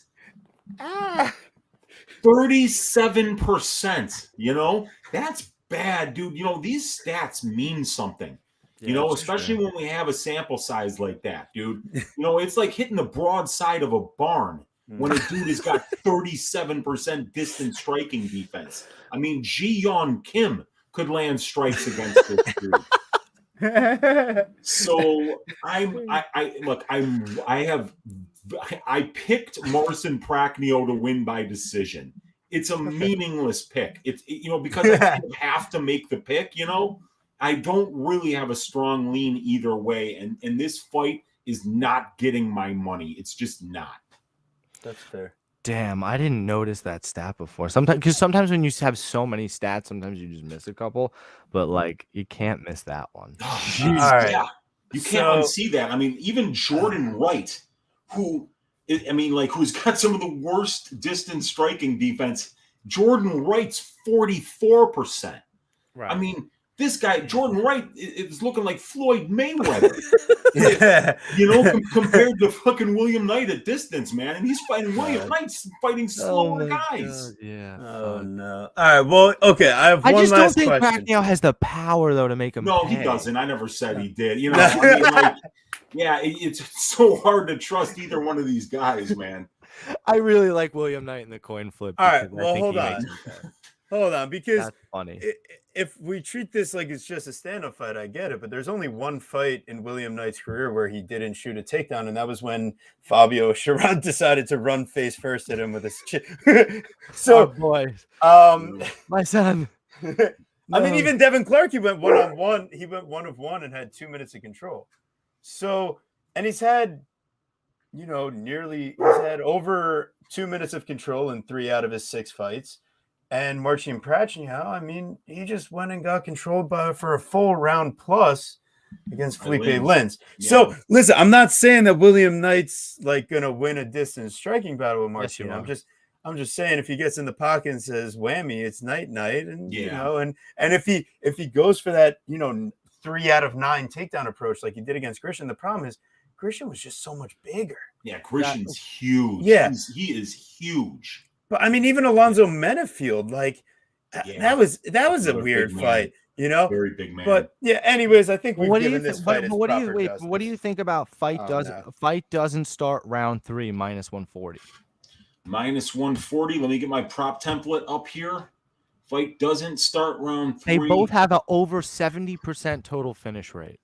37%. You know, that's bad, dude. You know, these stats mean something. Yeah, you know, especially when we have a sample size like that, dude. You know, it's like hitting the broadside of a barn when a dude has got 37% distance striking defense. I mean, Ji-Yeon Kim could land strikes against this dude. So I picked Marcin Prachnio to win by decision. It's a meaningless pick. It's because I kind of have to make the pick, you know. I don't really have a strong lean either way, and this fight is not getting my money. It's just not. That's fair. Damn, I didn't notice that stat before. Sometimes when you have so many stats, sometimes you just miss a couple, but like you can't miss that one. All right. Yeah, you can't unsee that. I mean, even Jordan Wright, who's got some of the worst distance striking defense. Jordan Wright's 44%. Right. I mean, this guy, Jordan Wright, is looking like Floyd Mayweather. Yeah. You know, compared to fucking William Knight at distance, man. And he's fighting William Knight's fighting slower guys. God, yeah. Oh, no. All right. Well, okay. I have one last question. I just don't think Pacquiao has the power, though, to make him No, pay. He doesn't. I never said he did. You know, I mean, like, yeah, it's so hard to trust either one of these guys, man. I really like William Knight in the coin flip. All right. Well, hold on. Hold on, because that's funny. If we treat this like it's just a stand-up fight, I get it. But there's only one fight in William Knight's career where he didn't shoot a takedown, and that was when Fabio Cherant decided to run face first at him with his chin. So, boy, my son. I mean, even Devin Clark, he went 1-on-1. He went 1 of 1 and had 2 minutes of control. So, and he's had, he's had over 2 minutes of control in 3 out of his 6 fights. And Marcin Prachnio, I mean, he just went and got controlled for a full round plus against Felipe Lins. Yeah. So, listen, I'm not saying that William Knight's like gonna win a distance striking battle with Marcin. Yes, I'm just saying if he gets in the pocket and says whammy, it's night, and and if he goes for that 3 out of 9 takedown approach like he did against Grisham, the problem is Grisham was just so much bigger. Yeah, Grisham's huge. Yeah, he is huge. But I mean, even Alonzo Menafield, that was a weird fight, Very big man. But yeah, anyways, I think we've given this fight. What do you think about fight doesn't start round 3 minus 140? Minus 140. Let me get my prop template up here. Fight doesn't start round 3. They both have an over 70% total finish rate.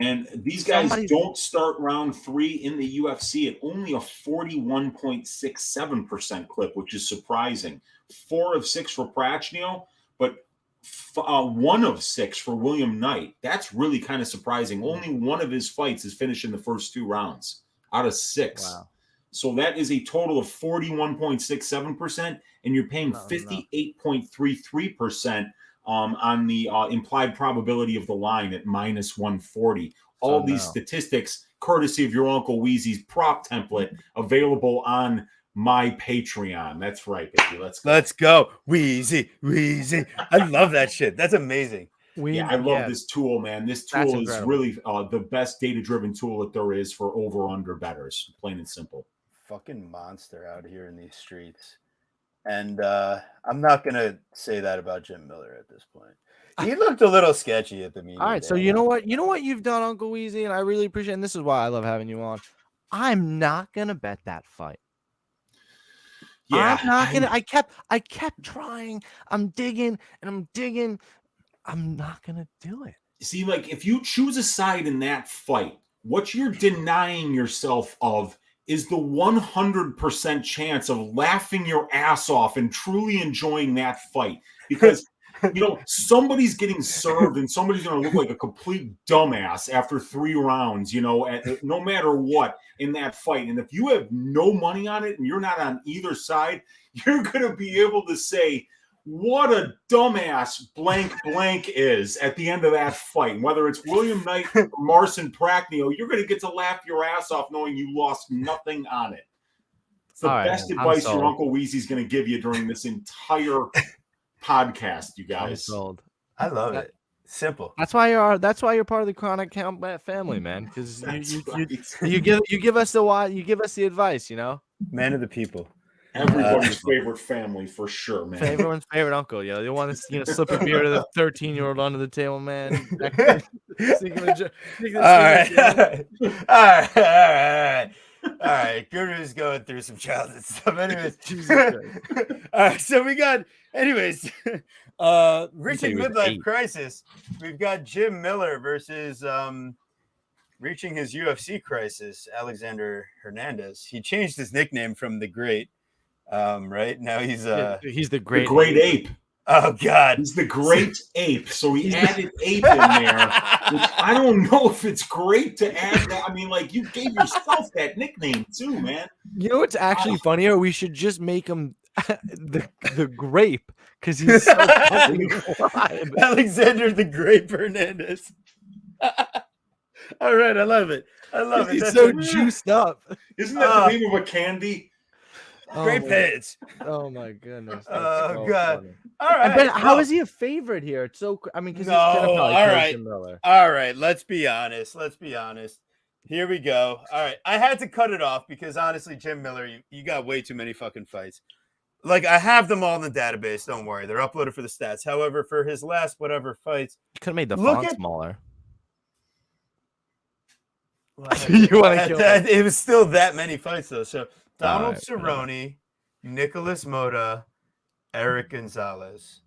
And these guys don't start round 3 in the UFC at only a 41.67% clip, which is surprising. 4 of 6 for Prachnio, but 1 of 6 for William Knight. That's really kind of surprising. Only 1 of his fights is finished in the first 2 rounds out of 6. Wow. So that is a total of 41.67%, and you're paying 58.33%. On the implied probability of the line at minus 140. All these statistics, courtesy of your Uncle Wheezy's prop template, available on my Patreon. That's right, baby. Let's go. Wheezy. I love that shit. That's amazing. I love this tool, man. This tool is really the best data-driven tool that there is for over-under bettors, plain and simple. Fucking monster out here in these streets. And I'm not going to say that about Jim Miller at this point. He looked a little sketchy at the meeting. All right, so you know what you've done, Uncle Weezy, and I really appreciate it, and this is why I love having you on. I'm not going to bet that fight. Yeah. I'm not going to. I kept trying. I'm digging. I'm not going to do it. See, like, if you choose a side in that fight, what you're denying yourself of is the 100% chance of laughing your ass off and truly enjoying that fight. Because, somebody's getting served and somebody's going to look like a complete dumbass after 3 rounds, no matter what in that fight. And if you have no money on it and you're not on either side, you're going to be able to say, what a dumbass blank is at the end of that fight. Whether it's William Knight or Marcin Prachnio, you're going to get to laugh your ass off knowing you lost nothing on it. It's the best advice your Uncle Weezy's going to give you during this entire podcast, you guys. I love it. Simple. That's why you're part of the Chronic Combat family, man. Because you give us the advice, Man of the people. Everybody's favorite family for sure, man. Everyone's favorite uncle. Yeah, they want to slip a beer to the 13-year-old under the table, man. All right. Guru's going through some childhood stuff. Anyways, all right. So we got, reaching midlife crisis. We've got Jim Miller versus reaching his UFC crisis, Alexander Hernandez. He changed his nickname from the Great. Right now he's the great ape. Oh God, he's the great ape. So he added ape in there, which I don't know if it's great to add that. I mean, like, you gave yourself that nickname too, man. You know what's actually funnier? We should just make him the grape, because he's so fucking alive. Alexander the Grape Hernandez. All right, I love it. He's so juiced up. Isn't that the name of a candy? Grape heads. Oh my goodness. Oh God. Funny. All right. But how is he a favorite here? It's so, I mean, because all right. All right. Let's be honest. Here we go. All right. I had to cut it off because honestly, Jim Miller, you got way too many fucking fights. Like, I have them all in the database. Don't worry. They're uploaded for the stats. However, for his last whatever fights, you could have made the font smaller. Well, it was still that many fights though. So Donald Cerrone, Nicholas Mota, Eric Gonzalez.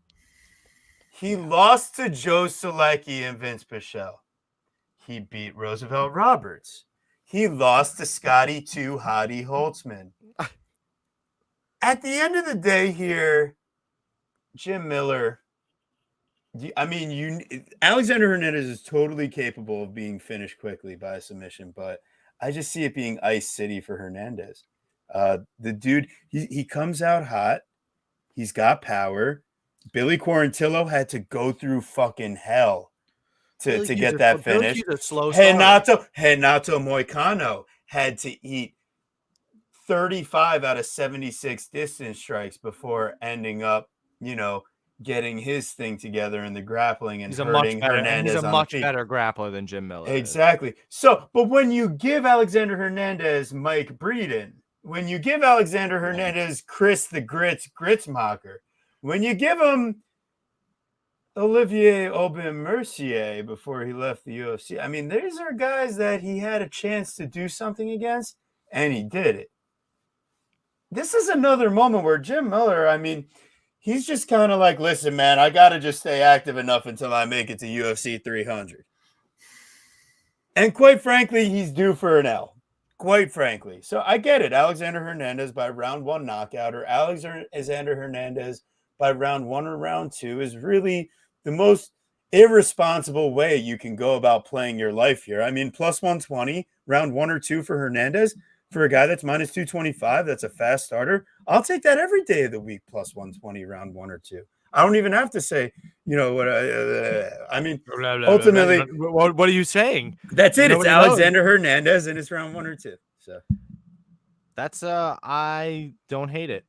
He lost to Joe Solecki and Vince Pichel. He beat Roosevelt Roberts. He lost to Scotty 2 Hottie Holtzman. At the end of the day here, Jim Miller, Alexander Hernandez is totally capable of being finished quickly by a submission, but I just see it being Ice City for Hernandez. The dude, he comes out hot. He's got power. Billy Quarantillo had to go through fucking hell to get that finish. Renato Moicano had to eat 35 out of 76 distance strikes before ending up, getting his thing together in the grappling and hurting Hernandez. He's a much better grappler than Jim Miller. Exactly. So, but when you give Alexander Hernandez Mike Breeden, when you give Alexander Hernandez Chris the Gritzmacher, when you give him Olivier Aubin-Mercier before he left the UFC, I mean, these are guys that he had a chance to do something against, and he did it. This is another moment where Jim Miller, I mean, he's just kind of like, listen, man, I got to just stay active enough until I make it to UFC 300. And quite frankly, he's due for an L. Quite frankly. So I get it. Alexander Hernandez by round 1 knockout or Alexander Hernandez by round 1 or round 2 is really the most irresponsible way you can go about playing your life here. I mean, plus 120, round 1 or 2 for Hernandez. For a guy that's minus 225, that's a fast starter. I'll take that every day of the week, plus 120, round 1 or 2. I don't even have to say, what I mean, ultimately. What are you saying? That's it. It's Alexander Hernandez, and it's round 1 or 2. So that's, I don't hate it.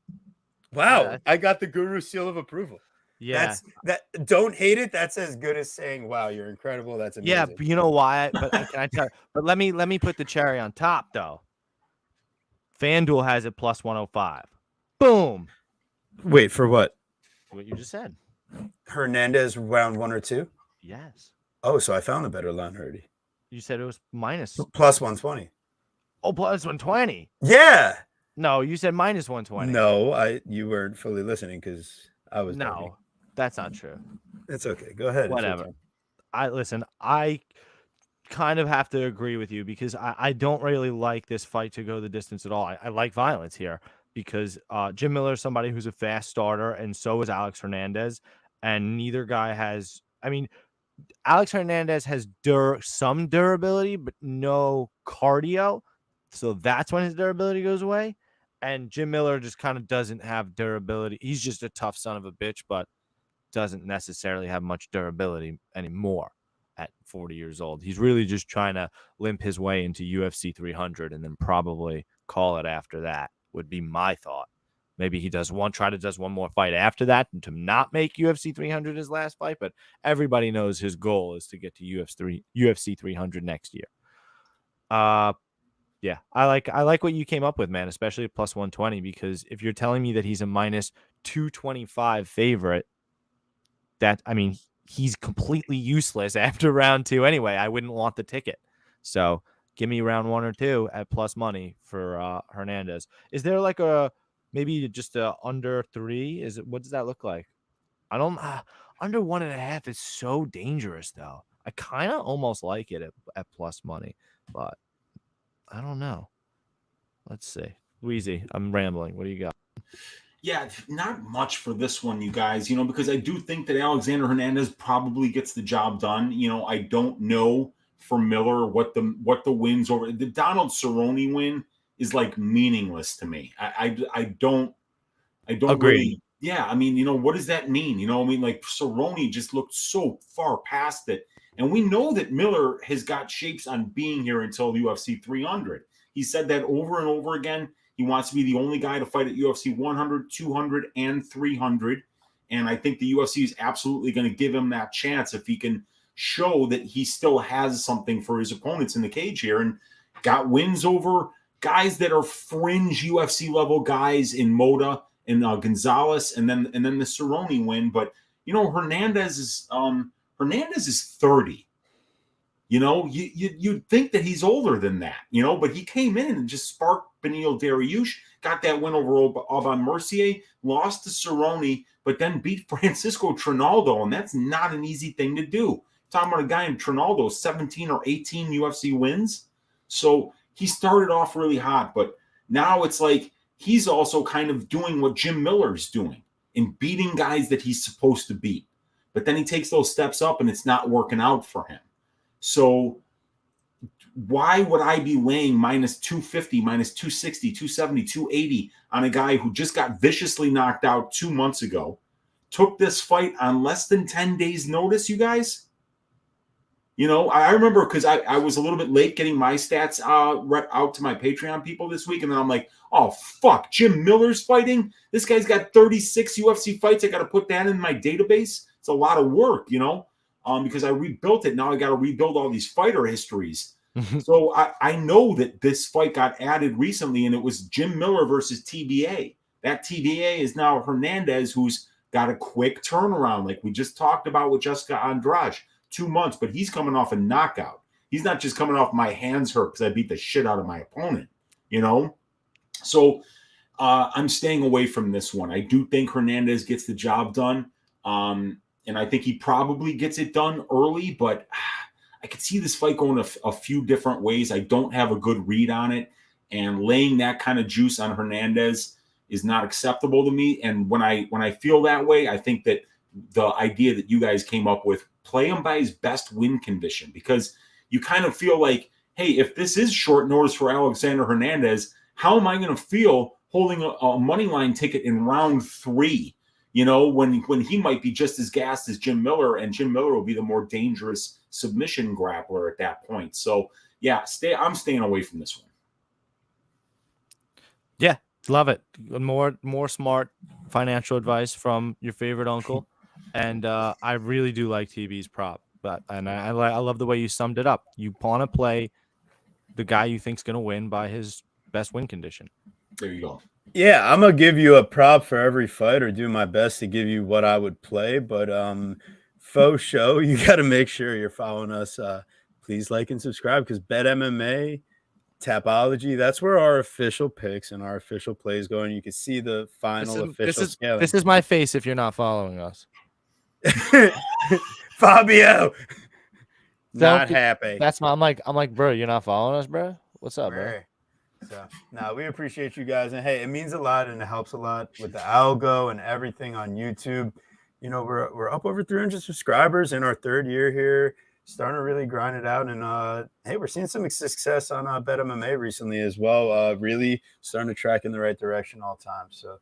Wow. I got the Guru seal of approval. Yeah. Don't hate it. That's as good as saying, wow, you're incredible. That's amazing. Yeah. But you know why? But can I tell you? But let me put the cherry on top, though. FanDuel has it plus 105. Boom. Wait, for what? What you just said. Hernandez round 1 or 2? Yes. Oh, so I found a better line, Herdy. You said it was minus. Plus 120. Oh, plus 120. Yeah. No, you said minus 120. No, you weren't fully listening because I was. No, talking. That's not true. It's okay. Go ahead. Whatever. I kind of have to agree with you because I don't really like this fight to go the distance at all. I like violence here because Jim Miller is somebody who's a fast starter, and so is Alex Hernandez. And neither guy has, I mean, Alex Hernandez has some durability, but no cardio. So that's when his durability goes away. And Jim Miller just kind of doesn't have durability. He's just a tough son of a bitch, but doesn't necessarily have much durability anymore. At 40 years old, he's really just trying to limp his way into UFC 300 and then probably call it after that would be my thought. Maybe he does one more fight after that and to not make UFC 300 his last fight, but everybody knows his goal is to get to UFC 300 next year. Yeah, I like what you came up with, man, especially at plus 120, because if you're telling me that he's a minus 225 favorite, that, I mean, he's completely useless after round 2 anyway. I wouldn't want the ticket. So give me round 1 or 2 at plus money for Hernandez. Is there like a maybe just a under 3? What does that look like? I don't under 1.5 is so dangerous though. I kind of almost like it at plus money, but I don't know. Let's see. Wheezy, I'm rambling. What do you got? Yeah, not much for this one, you guys, because I do think that Alexander Hernandez probably gets the job done. I don't know for Miller what the wins over the Donald Cerrone win is like meaningless to me. I don't Agreed. really. Yeah, I mean, what does that mean? I mean, like Cerrone just looked so far past it. And we know that Miller has got shapes on being here until UFC 300. He said that over and over again. He wants to be the only guy to fight at UFC 100, 200, and 300. And I think the UFC is absolutely going to give him that chance if he can show that he still has something for his opponents in the cage here, and got wins over guys that are fringe UFC level guys in Moda and Gonzalez, and then the Cerrone win. But Hernandez is 30. You'd think that he's older than that, but he came in and just sparked Beneil Dariush, got that win over Alban Mercier, lost to Cerrone, but then beat Francisco Trinaldo, and that's not an easy thing to do. Talking about a guy in Trinaldo, 17 or 18 UFC wins. So he started off really hot, but now it's like he's also kind of doing what Jim Miller's doing in beating guys that he's supposed to beat. But then he takes those steps up and it's not working out for him. So why would I be laying minus 250, minus 260, 270, 280 on a guy who just got viciously knocked out 2 months ago, took this fight on less than 10 days notice, you guys? I remember because I was a little bit late getting my stats out to my Patreon people this week. And then I'm like, oh, fuck, Jim Miller's fighting? This guy's got 36 UFC fights. I got to put that in my database. It's a lot of work, because I rebuilt it. Now I got to rebuild all these fighter histories. So I know that this fight got added recently, and it was Jim Miller versus TBA. That TBA is now Hernandez, who's got a quick turnaround, like we just talked about with Jessica Andrade. 2 months, but he's coming off a knockout. He's not just coming off my hands hurt because I beat the shit out of my opponent, So I'm staying away from this one. I do think Hernandez gets the job done, and I think he probably gets it done early, but I could see this fight going a few different ways. I don't have a good read on it, and laying that kind of juice on Hernandez is not acceptable to me. And when I feel that way, I think that the idea that you guys came up with, play him by his best win condition, because you kind of feel like, hey, if this is short notice for Alexander Hernandez, how am I going to feel holding a money line ticket in round 3, when he might be just as gassed as Jim Miller, and Jim Miller will be the more dangerous submission grappler at that point. So yeah, I'm staying away from this one. Yeah, love it. More smart financial advice from your favorite uncle. And I really do like TB's prop, I love the way you summed it up. You want to play the guy you think's going to win by his best win condition. There you go. Yeah, I'm gonna give you a prop for every fight, or do my best to give you what I would play. But faux show, you got to make sure you're following us. Please like and subscribe, because Bet MMA, Tapology, that's where our official picks and our official plays go, and you can see the final official scaling. This is my face if you're not following us. Fabio, not happy. I'm like, bro, you're not following us, bro? What's up, bro? So now we appreciate you guys, and hey, it means a lot and it helps a lot with the algo and everything on YouTube. We're up over 300 subscribers in our 3rd year here, starting to really grind it out. And hey, we're seeing some success on Bet MMA recently as well. Really starting to track in the right direction all the time. So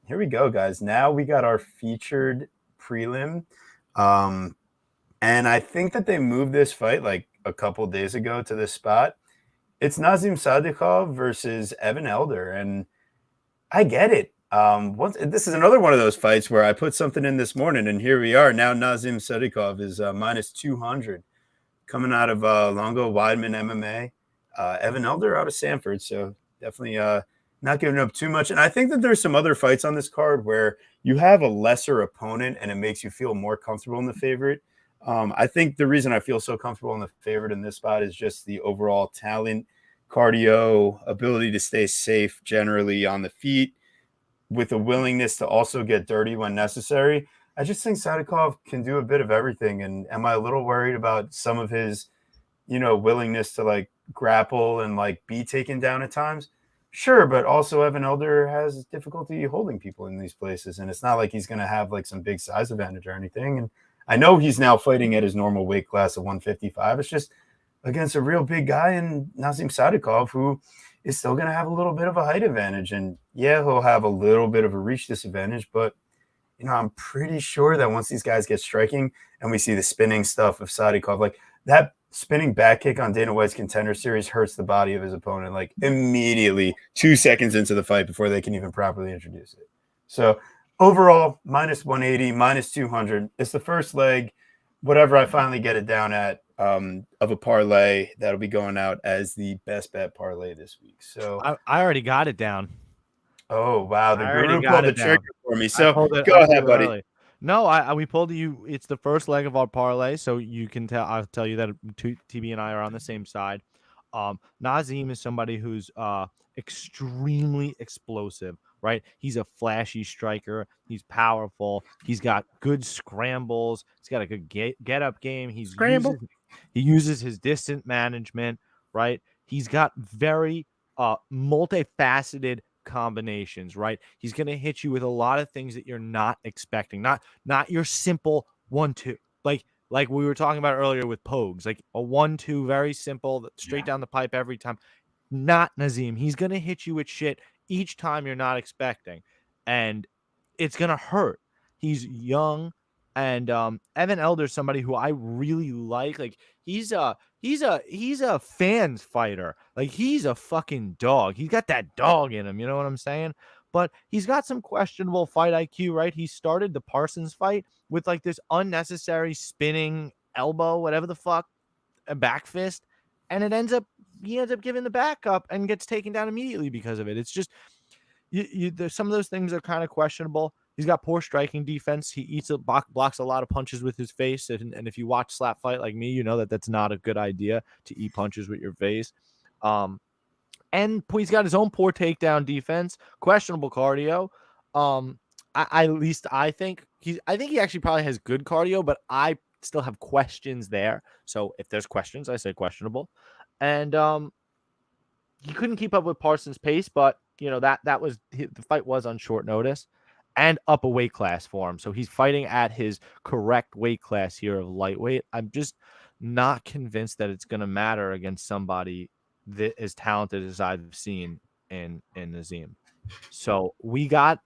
here we go, guys. Now we got our featured prelim, and I think that they moved this fight like a couple days ago to this spot. It's Nazim Sadykhov versus Evan Elder, and I get it. This is another one of those fights where I put something in this morning, and here we are. Now Nazim Sadykhov is minus 200, coming out of Longo Weidman MMA. Evan Elder out of Sanford. So definitely not giving up too much. And I think that there's some other fights on this card where you have a lesser opponent and it makes you feel more comfortable in the favorite. I think the reason I feel so comfortable in the favorite in this spot is just the overall talent, cardio, ability to stay safe generally on the feet, with a willingness to also get dirty when necessary. I just think Sadikov can do a bit of everything. And am I a little worried about some of his, willingness to like grapple and like be taken down at times? Sure, but also Evan Elder has difficulty holding people in these places, and it's not like he's going to have like some big size advantage or anything. And I know he's now fighting at his normal weight class of 155. It's just against a real big guy in Nazim Sadikov, who is still going to have a little bit of a height advantage. And yeah, he'll have a little bit of a reach disadvantage, but I'm pretty sure that once these guys get striking and we see the spinning stuff of Sadikov, like that spinning back kick on Dana White's Contender Series hurts the body of his opponent like immediately 2 seconds into the fight before they can even properly introduce it. So overall, minus 180, minus 200. It's the first leg. Whatever I finally get it down at of a parlay, that'll be going out as the best bet parlay this week. So I already got it down. Oh, wow. The guru pulled the trigger for me. So go ahead, buddy. Early. No, we pulled you. It's the first leg of our parlay, so you can tell. I'll tell you that TB and I are on the same side. Nazim is somebody who's extremely explosive, right? He's a flashy striker. He's powerful. He's got good scrambles. He's got a good get up game. He uses his distance management, right? He's got very multifaceted combinations, right? He's going to hit you with a lot of things that you're not expecting. Not your simple 1-2. Like we were talking about earlier with Pogues, like a 1-2, very simple, straight down the pipe every time. Not Nazim. He's going to hit you with shit each time you're not expecting, and it's going to hurt. He's young, and Evan Elder is somebody who I really like. Like he's a fans fighter. Like he's a fucking dog. He's got that dog in him. You know what I'm saying? But he's got some questionable fight IQ, right? He started the Parsons fight with like this unnecessary spinning elbow, whatever the fuck, a back fist, and he ends up giving the back up and gets taken down immediately because of it. It's just some of those things are kind of questionable. He's got poor striking defense. He blocks a lot of punches with his face. And if you watch Slap Fight like me, you know that that's not a good idea to eat punches with your face. And he's got his own poor takedown defense, questionable cardio. I think he actually probably has good cardio, but I still have questions there. So if there's questions, I say questionable. And he couldn't keep up with Parsons' pace, but that was the fight was on short notice and up a weight class for him. So he's fighting at his correct weight class here of lightweight. I'm just not convinced that it's going to matter against somebody that as talented as I've seen in Nazim. So I got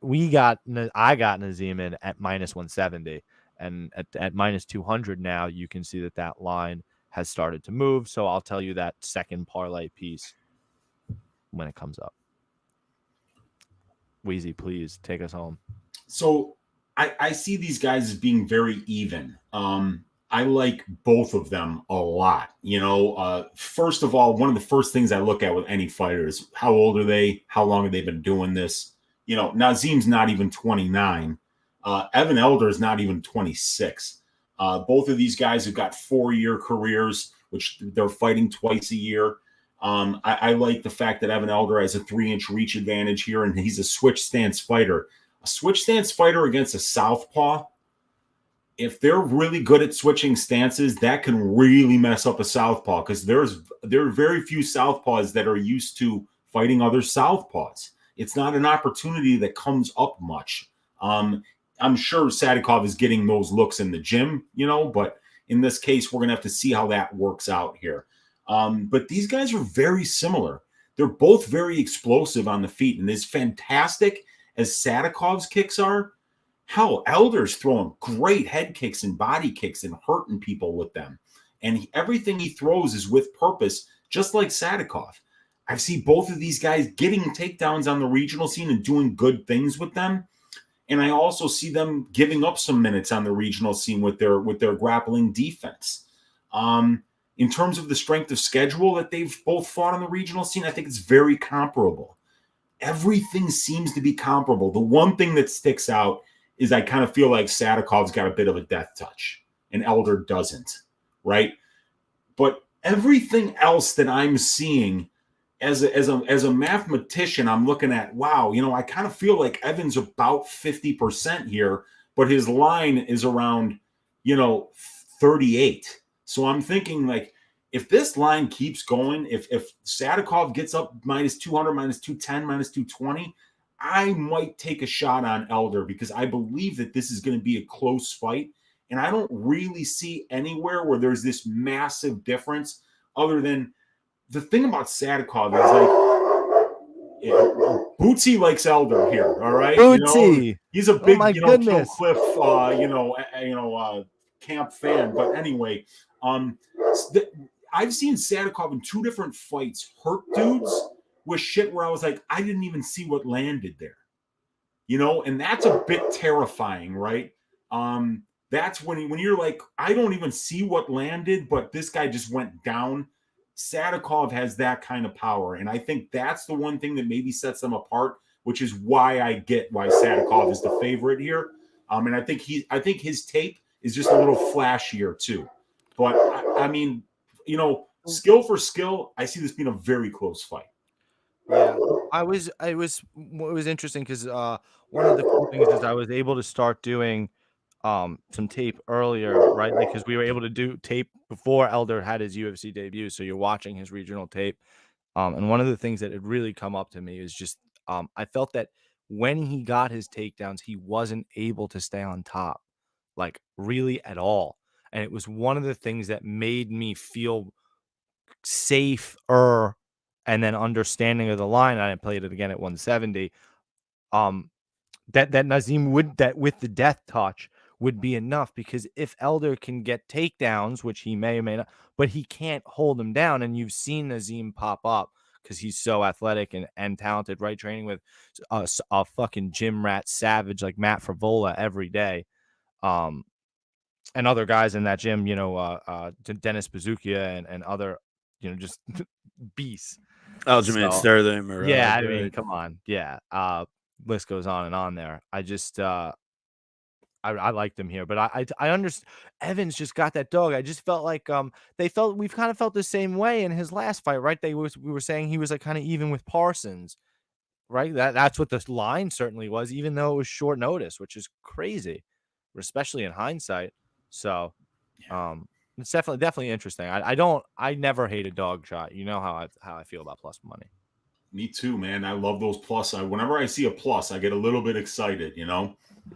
Nazim in at minus 170, and at minus 200 now you can see that line has started to move. So I'll tell you that second parlay piece when it comes up. Wheezy, please take us home. So I see these guys as being very even. I like both of them a lot. First of all, one of the first things I look at with any fighter is how old are they? How long have they been doing this? Nazim's not even 29. Evan Elder is not even 26. Both of these guys have got 4-year careers, which they're fighting twice a year. I like the fact that Evan Elder has a 3-inch reach advantage here, and he's a switch stance fighter. A switch stance fighter against a southpaw, if they're really good at switching stances, that can really mess up a southpaw, because there are very few southpaws that are used to fighting other southpaws. It's not an opportunity that comes up much. I'm sure Sadikov is getting those looks in the gym, but in this case, we're going to have to see how that works out here. But these guys are very similar. They're both very explosive on the feet, and as fantastic as Sadikov's kicks are, hell, Elder's throwing great head kicks and body kicks and hurting people with them. And everything he throws is with purpose, just like Sadikov. I see both of these guys getting takedowns on the regional scene and doing good things with them. And I also see them giving up some minutes on the regional scene with their grappling defense. in terms of the strength of schedule that they've both fought on the regional scene, I think it's very comparable. Everything seems to be comparable. The one thing that sticks out is I kind of feel like Sadakov's got a bit of a death touch and Elder doesn't, right? But everything else that I'm seeing as a mathematician, I'm looking at, wow, I kind of feel like Evan's about 50% here, but his line is around, 38. So I'm thinking, like, if this line keeps going, if Sadakov gets up minus 200, minus 210, minus 220, I might take a shot on Elder because I believe that this is going to be a close fight. And I don't really see anywhere where there's this massive difference other than the thing about Sadakov is Bootsy likes Elder here. All right. Bootsy. He's a big, goodness. Kill Cliff, camp fan. But anyway, I've seen Sadakov in 2 different fights hurt dudes with shit where I was like, I didn't even see what landed there. And that's a bit terrifying, right? That's when you're like, I don't even see what landed, but this guy just went down. Sadakov has that kind of power. And I think that's the one thing that maybe sets them apart, which is why I get why Sadakov is the favorite here. And I think his tape is just a little flashier too. But I mean, skill for skill, I see this being a very close fight. Yeah, it was interesting because one of the cool things is I was able to start doing some tape earlier, right? Because we were able to do tape before Elder had his UFC debut. So you're watching his regional tape. And one of the things that had really come up to me is just I felt that when he got his takedowns, he wasn't able to stay on top, like really at all. And it was one of the things that made me feel safer and then understanding of the line. I played it again at 170. That Nazim would, that with the death touch would be enough, because if Elder can get takedowns, which he may or may not, but he can't hold him down. And you've seen Nazim pop up because he's so athletic and talented, right? Training with a fucking gym rat savage like Matt Favola every day. And other guys in that gym, Dennis Bazookia and other, just beasts. Aljamain Sterling. Yeah, I mean, come on. Yeah. List goes on and on there. I just I liked him here, but I understand Evans just got that dog. I just felt like we've kind of felt the same way in his last fight, right? We were saying he was like kind of even with Parsons, right? That's what the line certainly was, even though it was short notice, which is crazy, especially in hindsight. So it's definitely interesting. I never hate a dog shot. You know how I feel about plus money. Me too, man. I love those plus. Whenever I see a plus, I get a little bit excited,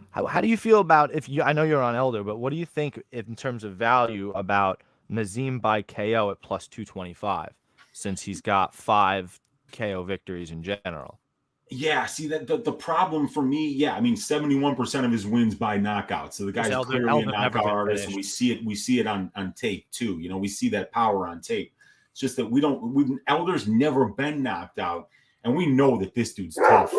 How do you feel about I know you're on Elder, but what do you think in terms of value about Nazim by KO at plus 225, since he's got 5 KO victories in general? Yeah, see that the problem for me, I mean 71% of his wins by knockout. So the guy's clearly a knockout artist, and we see it on tape too. We see that power on tape. It's just that Elder's never been knocked out, and we know that this dude's tough.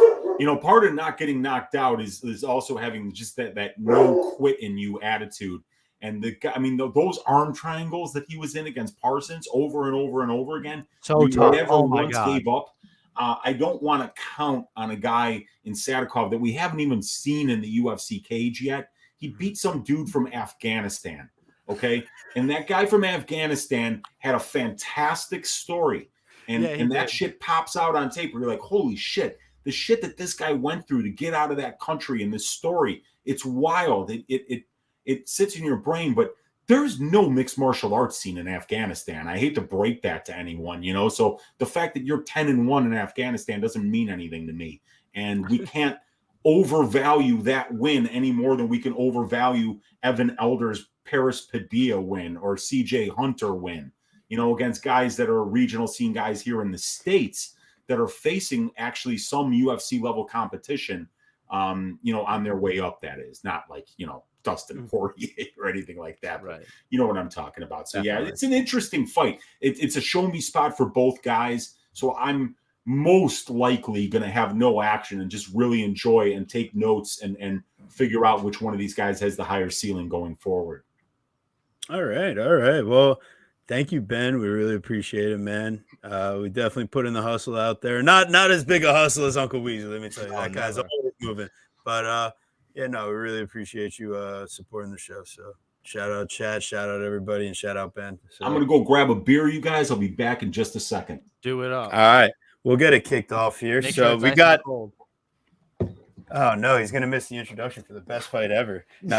Part of not getting knocked out is also having just that no quit in you attitude. And those arm triangles that he was in against Parsons over and over and over again, so tough. Never once gave up. I don't want to count on a guy in Sadakov that we haven't even seen in the UFC cage yet. He beat some dude from Afghanistan. Okay. And that guy from Afghanistan had a fantastic story. And that shit pops out on tape where you're like, holy shit, the shit that this guy went through to get out of that country and this story, it's wild. It sits in your brain, but there's no mixed martial arts scene in Afghanistan. I hate to break that to anyone, so the fact that you're 10-1 in Afghanistan doesn't mean anything to me. And we can't overvalue that win any more than we can overvalue Evan Elder's Paris Padilla win or CJ Hunter win, against guys that are regional scene guys here in the States that are facing actually some UFC level competition, on their way up. That is not like, Dustin Poirier or anything like that. Right. But you know what I'm talking about. So definitely. Yeah, it's an interesting fight. It's a show me spot for both guys. So I'm most likely going to have no action and just really enjoy and take notes and figure out which one of these guys has the higher ceiling going forward. All right. Well, Thank you, Ben. We really appreciate it, man. We definitely put in the hustle out there. Not as big a hustle as Uncle Weezy, let me tell you. That guy's always moving. But yeah, no, we really appreciate you supporting the show. So shout out Chad, shout out everybody, and shout out Ben. So, I'm gonna go grab a beer, you guys. I'll be back in just a second. Do it up. All right, we'll get it kicked off here. Make so sure we got. Oh no, he's gonna miss the introduction for the best fight ever. No,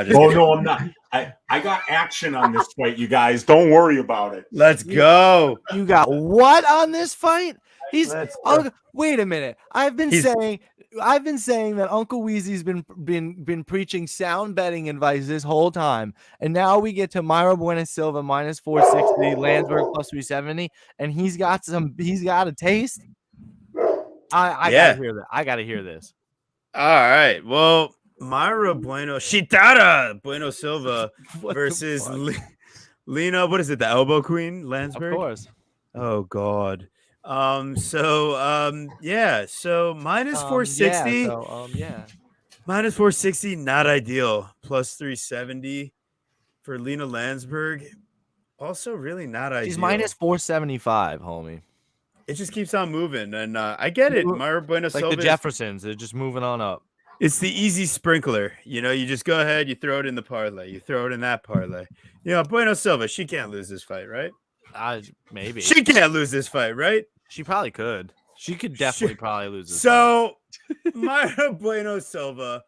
I'm not. I got action on this fight, you guys. Don't worry about it. Let's go. You got what on this fight? Wait a minute. I've been saying that Uncle Weezy's been preaching sound betting advice this whole time, and now we get to Mayra Bueno Silva minus 460, Landsberg plus 370, and he's got a taste. I gotta hear that. I gotta hear this. All right. Well, Mayra Bueno Silva versus Lena. What is it? The elbow queen, Landsberg? Of course. Oh God. Yeah. So minus 460. Minus 460, not ideal. Plus 370 for Lena Landsberg. Also, really not ideal. She's minus 475, homie. It just keeps on moving, and I get it. Mayra Bueno Silva, like the Jeffersons, they're just moving on up. It's the easy sprinkler. You know, you just go ahead, you throw it in the parlay, you throw it in that parlay. You know, Bueno Silva, she can't lose this fight, right? Maybe she can't lose this fight, right? She probably could. She could definitely probably lose this. So, Mayra Bueno Silva,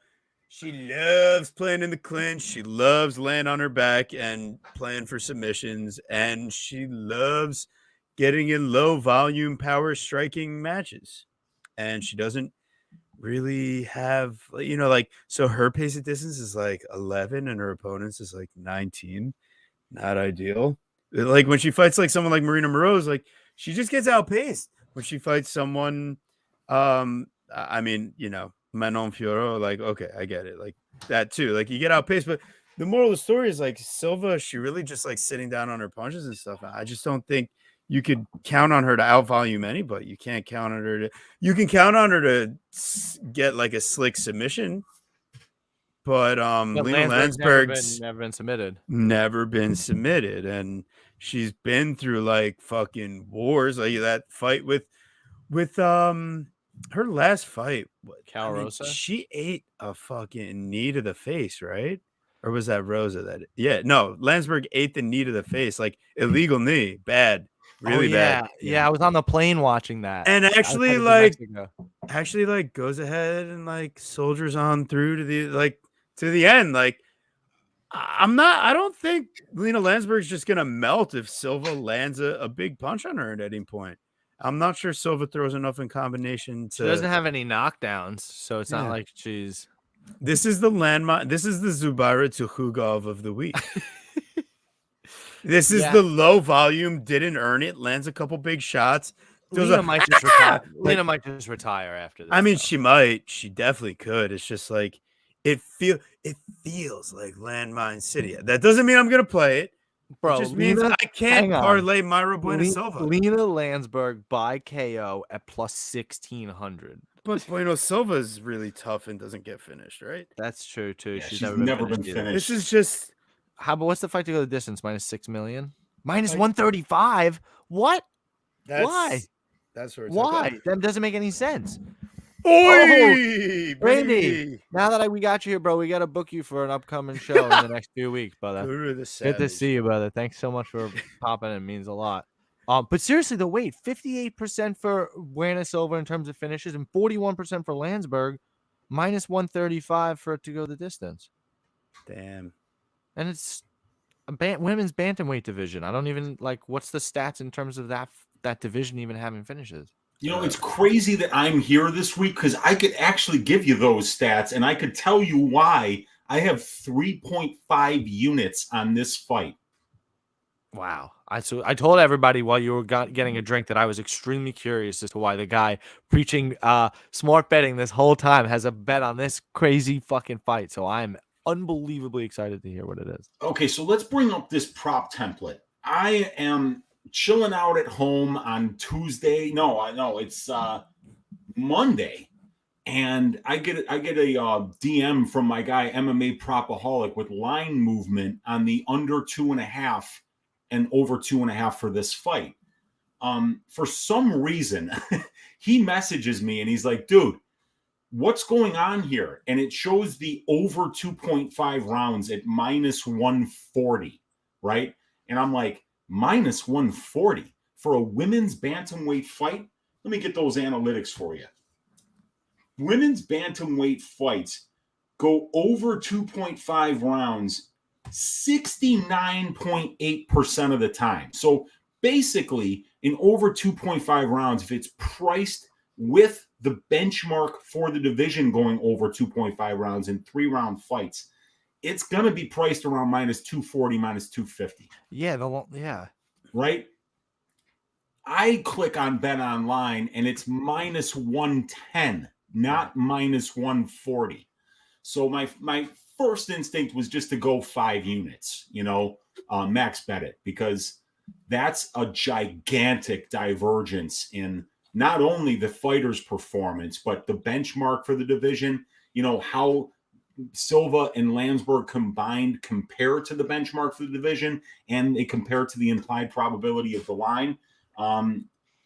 she loves playing in the clinch. She loves laying on her back and playing for submissions, and she loves getting in low volume power striking matches. And she doesn't really have, so her pace of distance is like 11 and her opponent's is like 19. Not ideal. Like when she fights like someone like Marina Moroz, like she just gets outpaced. When she fights someone, Manon Fiorot, like, okay, I get it. Like that too. Like you get outpaced, but the moral of the story is like Silva, she really just like sitting down on her punches and stuff. I just don't think you could count on her to outvolume anybody. You can't count on her you can count on her to get like a slick submission. But Lena Landsberg's never been submitted. And she's been through like fucking wars. Like that fight with her last fight. Cal Rosa? She ate a fucking knee to the face, right? Or was that Rosa Landsberg ate the knee to the face, like illegal knee, bad. Really bad. Yeah, I was on the plane watching that. And actually goes ahead and like soldiers on through to the end. Like I don't think Lena Landsberg's just gonna melt if Silva lands a big punch on her at any point. I'm not sure Silva throws enough in combination to. She doesn't have any knockdowns, so it's not like she's. This is the landmine. This is the Zubaira Tukhugov of the week. This is the low volume, didn't earn it, lands a couple big shots. Lena might just retire. Lena might just retire after this. I mean, she might. She definitely could. It's just like it feels like Landmine City. That doesn't mean I'm gonna play it. Bro, it just means I can't parlay Mayra Bueno Silva. Lena Landsberg by KO at plus 1,600. But Bueno Silva is really tough and doesn't get finished, right? That's true too. Yeah, she's never been finished. This is just. What's the fight to go the distance? Minus 6 million? Minus 135? What? Why? That's where why? That doesn't make any sense. Oy, Randy, now that we got you here, bro, we got to book you for an upcoming show in the next few weeks, brother. Good to see you, brother. Thanks so much for popping. It means a lot. But seriously, the weight, 58% for Bueno Silva in terms of finishes and 41% for Landsberg, minus 135 for it to go the distance. Damn. And it's a women's bantamweight division. I don't even what's the stats in terms of that division even having finishes. You know, it's crazy that I'm here this week because I could actually give you those stats and I could tell you why I have 3.5 units on this fight. Wow. I told everybody while you were getting a drink that I was extremely curious as to why the guy preaching smart betting this whole time has a bet on this crazy fucking fight. So I'm unbelievably excited to hear what it is. Okay, so let's bring up this prop template. I am chilling out at home on Tuesday. No, I know it's Monday, and I get a DM from my guy MMA Propaholic with line movement on the under 2.5 and over 2.5 for this fight. For some reason, he messages me and he's like, dude, what's going on here? And it shows the over 2.5 rounds at minus 140, right? And I'm like, minus 140 for a women's bantamweight fight? Let me get those analytics for you. Women's bantamweight fights go over 2.5 rounds 69.8% of the time. So basically, in over 2.5 rounds, if it's priced with the benchmark for the division going over 2.5 rounds in 3-round fights, it's going to be priced around minus 240, minus 250. Yeah. Right? I click on Bet Online and it's minus 110, not minus 140. So my first instinct was just to go 5 units, max bet it, because that's a gigantic divergence in not only the fighter's performance, but the benchmark for the division, how Silva and Landsberg combined compare to the benchmark for the division, and they compare to the implied probability of the line.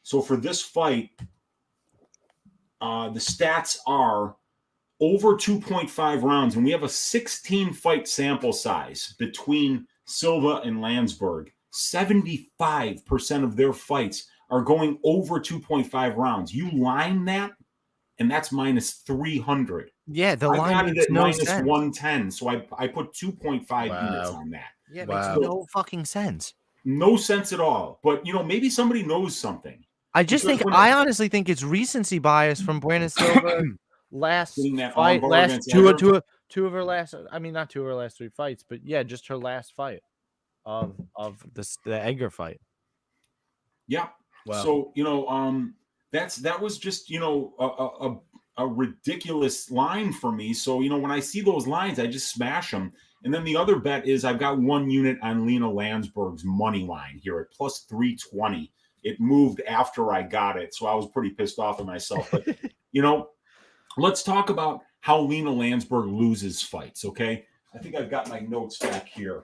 So for this fight, the stats are over 2.5 rounds, and we have a 16-fight sample size between Silva and Landsberg. 75% of their fights are going over 2.5 rounds. You line that, and that's minus 300. Yeah, the line got it makes at no minus sense. 110, so I put 2.5 units on that. Yeah, it makes no fucking sense. No sense at all. But, maybe somebody knows something. I honestly think it's recency bias from Brandon Silva last fight, two of her last, not 2 of her last 3 fights, but yeah, just her last fight of the Edgar fight. Yeah. Wow. So, that was just, a ridiculous line for me. So, when I see those lines, I just smash them. And then the other bet is I've got 1 unit on Lena Landsberg's money line here at plus 320. It moved after I got it, so I was pretty pissed off at myself. But, let's talk about how Lena Landsberg loses fights, okay? I think I've got my notes back here.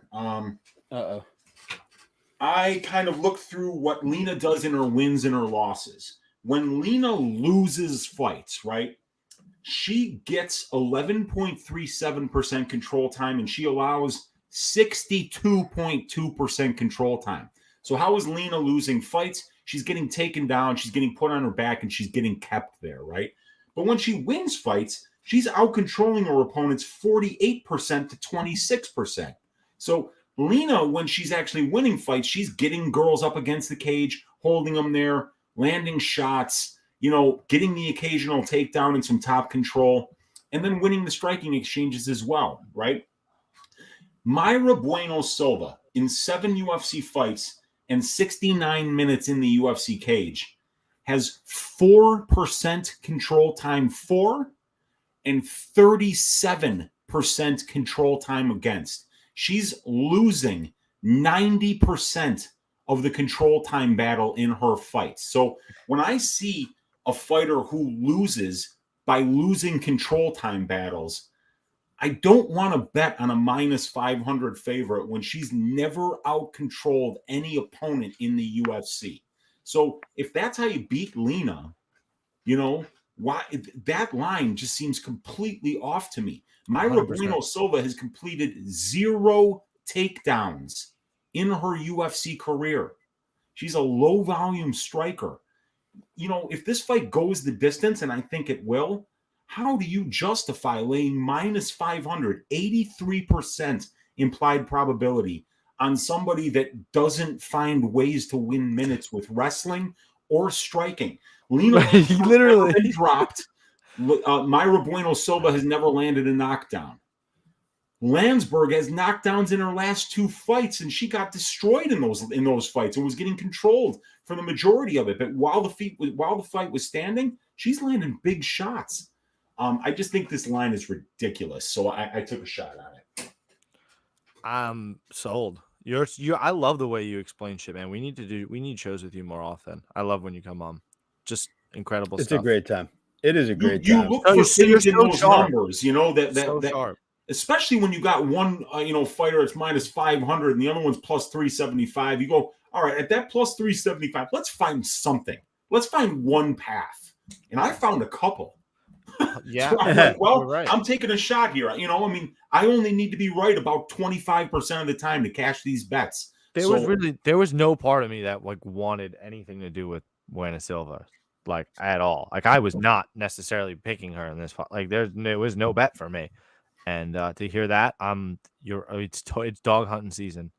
I kind of looked through what Lena does in her wins and her losses. When Lena loses fights, right, she gets 11.37% control time, and she allows 62.2% control time. So how is Lena losing fights? She's getting taken down, she's getting put on her back, and she's getting kept there, right? But when she wins fights, she's out-controlling her opponents 48% to 26%. So Lena, when she's actually winning fights, she's getting girls up against the cage, holding them there, landing shots, getting the occasional takedown and some top control, and then winning the striking exchanges as well, right? Myra Bueno Silva, in 7 UFC fights and 69 minutes in the UFC cage, has 4% control time for and 37% control time against. She's losing 90% of the control time battle in her fights. So when I see a fighter who loses by losing control time battles, I don't want to bet on a minus 500 favorite when she's never out-controlled any opponent in the UFC. So if that's how you beat Lena, why that line just seems completely off to me. Myra Bueno Silva has completed 0 takedowns in her UFC career. She's a low-volume striker. If this fight goes the distance, and I think it will, how do you justify laying minus 500, 83% implied probability on somebody that doesn't find ways to win minutes with wrestling or striking? Lena literally been dropped. Myra Bueno Silva has never landed a knockdown. Landsberg has knockdowns in her last 2 fights, and she got destroyed in those fights and was getting controlled for the majority of it. But while the fight was standing, she's landing big shots. I just think this line is ridiculous, so I took a shot on it. I'm sold. I love the way you explain shit, man. We need shows with you more often. I love when you come on. Just incredible stuff. It's a great time. It is a great time. You look for things in those numbers, that sharp. especially when you got one, fighter that's minus 500 and the other one's plus 375. You go, all right, at that plus 375, let's find something. Let's find one path. And I found a couple. Yeah. So I'm like, well, right. I'm taking a shot here. I only need to be right about 25% of the time to cash these bets. There was no part of me that wanted anything to do with Buena Silva, at all. I was not necessarily picking her in this fight. There was no bet for me. And to hear that, it's dog hunting season.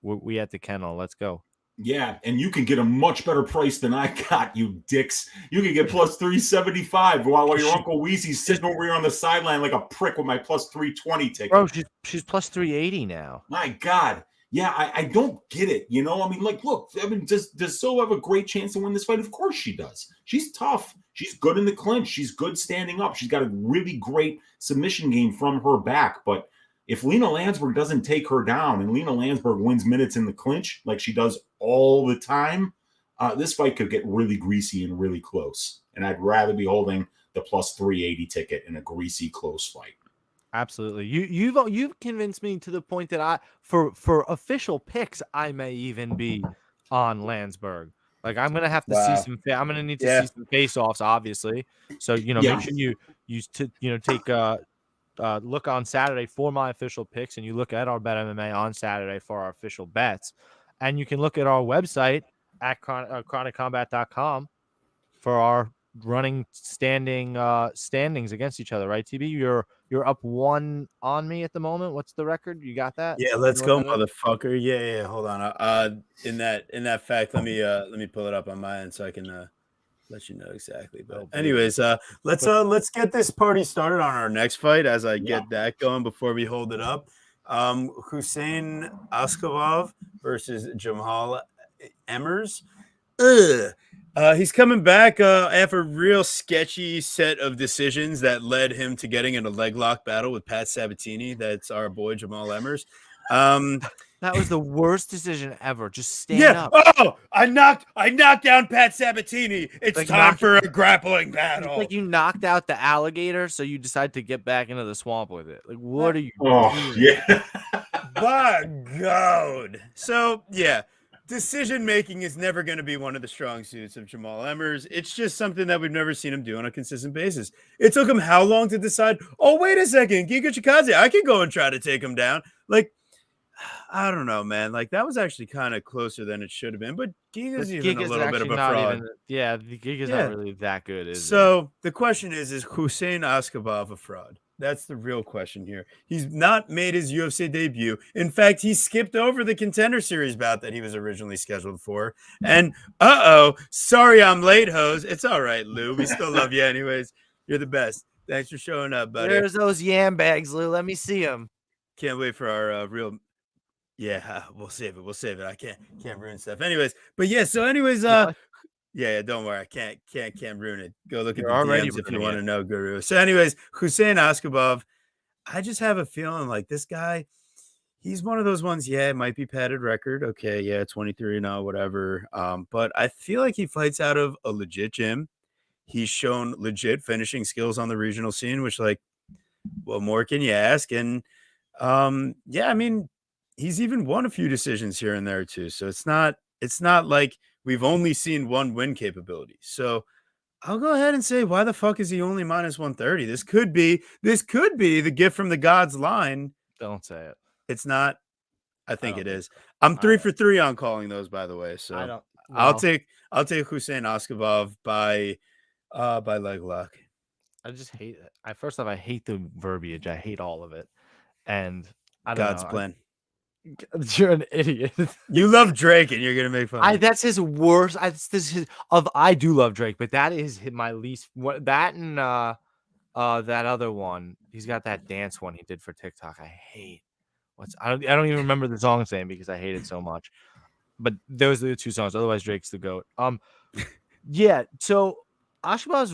We at the kennel. Let's go. Yeah, and you can get a much better price than I got, you dicks. You can get plus 375 while your Uncle Weezy's sitting over here on the sideline like a prick with my plus 320 ticket. Bro, she's plus 380 now. My God. Yeah, I don't get it. Look, does Silva have a great chance to win this fight? Of course she does. She's tough. She's good in the clinch. She's good standing up. She's got a really great submission game from her back. But if Lena Landsberg doesn't take her down and Lena Landsberg wins minutes in the clinch like she does all the time, this fight could get really greasy and really close. And I'd rather be holding the plus 380 ticket in a greasy, close fight. Absolutely. You've convinced me to the point that for official picks, I may even be on Landsberg. I'm gonna have to see some. I'm gonna need to see some face-offs, obviously. So make sure you take look on Saturday for my official picks, and you look at our Bet MMA on Saturday for our official bets, and you can look at our website at chronicombat.com for our running standings against each other, right, TB? You're up 1 on me at the moment. What's the record? You got that? Yeah, let's go, motherfucker. Yeah. Hold on. In that fact, let me pull it up on my end so I can let you know exactly. But anyways, let's get this party started on our next fight as I get that going before we hold it up. Hussein Askabov versus Jamal Emmers. He's coming back after a real sketchy set of decisions that led him to getting in a leg lock battle with Pat Sabatini. That's our boy Jamal Emmers. That was the worst decision ever. Just stand up. Oh, I knocked down Pat Sabatini. It's time for a grappling battle. It's you knocked out the alligator, so you decide to get back into the swamp with it. What are you doing? Oh, yeah. By God. So, yeah. Decision making is never going to be one of the strong suits of Jamal Emmers. It's just something that we've never seen him do on a consistent basis. It took him how long to decide, oh, wait a second, Giga Chikadze, I can go and try to take him down. I don't know, man. That was actually kind of closer than it should have been. But Giga's even a little bit of a fraud. Giga's not really that good, is So the question is Hussein Askabov a fraud? That's the real question here. He's not made his UFC debut. In fact, he skipped over the Contender Series bout that he was originally scheduled for. And sorry I'm late, hoes. It's all right, Lou. We still love you anyways. You're the best. Thanks for showing up, buddy. There's those yam bags, Lou. Let me see them. Can't wait for our real. Yeah, we'll save it. I can't ruin stuff. Anyways, but yeah. So, anyways, yeah. Don't worry, I can't ruin it. Go look at the DMs if you want to know, Guru. So, anyways, Hussein Askabov, I just have a feeling like this guy. He's one of those ones. Yeah, it might be padded record. Okay, yeah, 23-0, whatever. But I feel like he fights out of a legit gym. He's shown legit finishing skills on the regional scene, which, what more can you ask? And yeah, I mean. He's even won a few decisions here and there too. So it's not like we've only seen one win capability. So I'll go ahead and say, why the fuck is he only minus 130? This could be the gift from the gods line. Don't say it. It's not. I think it is. I'm 3 for 3 on calling those, by the way. So I'll take Hussein Askabov by leg lock. I just hate it. First off, I hate the verbiage. I hate all of it. And I don't God's know. plan. You're an idiot. You love Drake, and you're gonna make fun. That's his worst. I do love Drake, but that is my least. That and that other one. He's got that dance one he did for TikTok. I hate. I don't even remember the song's name because I hate it so much. But those are the 2 songs. Otherwise, Drake's the GOAT. Yeah. So Askabov's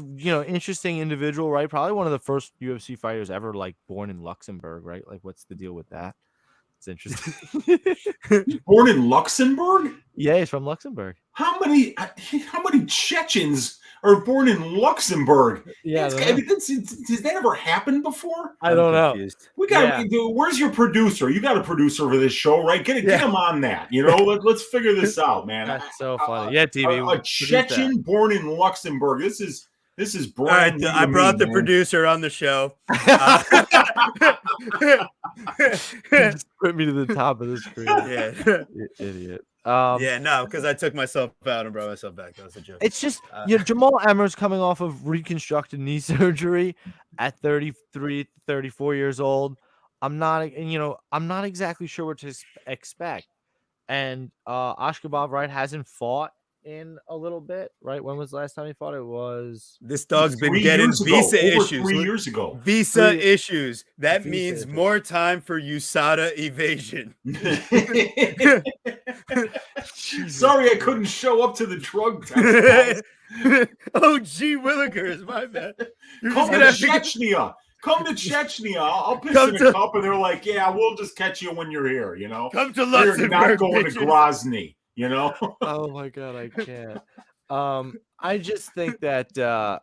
interesting individual, right? Probably one of the first UFC fighters ever born in Luxembourg, right? What's the deal with that? It's interesting. Born in Luxembourg? Yeah, he's from Luxembourg. How many Chechens or born in Luxembourg. Yeah, Has that ever happened before? I don't know. We got. Where's your producer? You got a producer for this show, right? Get him on that. Let's figure this out, man. That's so funny. Yeah, TV. A Chechen born in Luxembourg. This is brand new. I brought the producer on the show. Just put me to the top of the screen. Yeah, you idiot. because I took myself out and brought myself back. That was a joke. It's just Jamal Emmer's coming off of reconstructed knee surgery at 33, 34 years old. I'm not exactly sure what to expect. And Ashkabov, right, hasn't fought in a little bit, right? When was the last time he fought? It was this dog's been getting visa issues. 3 years ago. Visa issues. That means more time for USADA evasion. Sorry, I couldn't show up to the drug test. Oh, gee, Willikers, my bad. Come to Chechnya. Come to Chechnya. I'll piss in a cup, and they're like, "Yeah, we'll just catch you when you're here." Come to Luxembourg. You're not going to Grozny. Oh my god, I can't. I just think that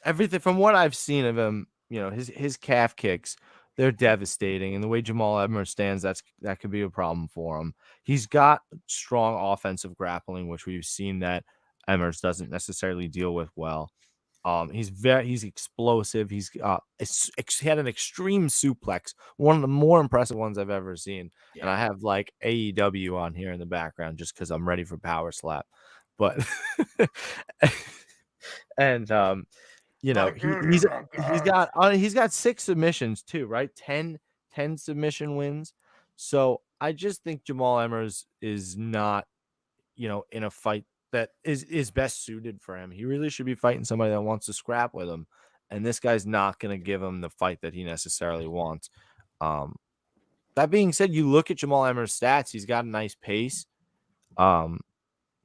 everything from what I've seen of him, his calf kicks, they're devastating, and the way Jamal Emmer stands, that could be a problem for him. He's got strong offensive grappling, which we've seen that Emmers doesn't necessarily deal with well. He's explosive. He had an extreme suplex, one of the more impressive ones I've ever seen. Yeah. And I have like AEW on here in the background just because I'm ready for Power Slap. But and he's got 6 submissions too, right? 10 submission wins. So I just think Jamal Emmers is not, in a fight that is best suited for him. He really should be fighting somebody that wants to scrap with him, and this guy's not going to give him the fight that he necessarily wants. That being said, you look at Jamal Emmer's stats, he's got a nice pace.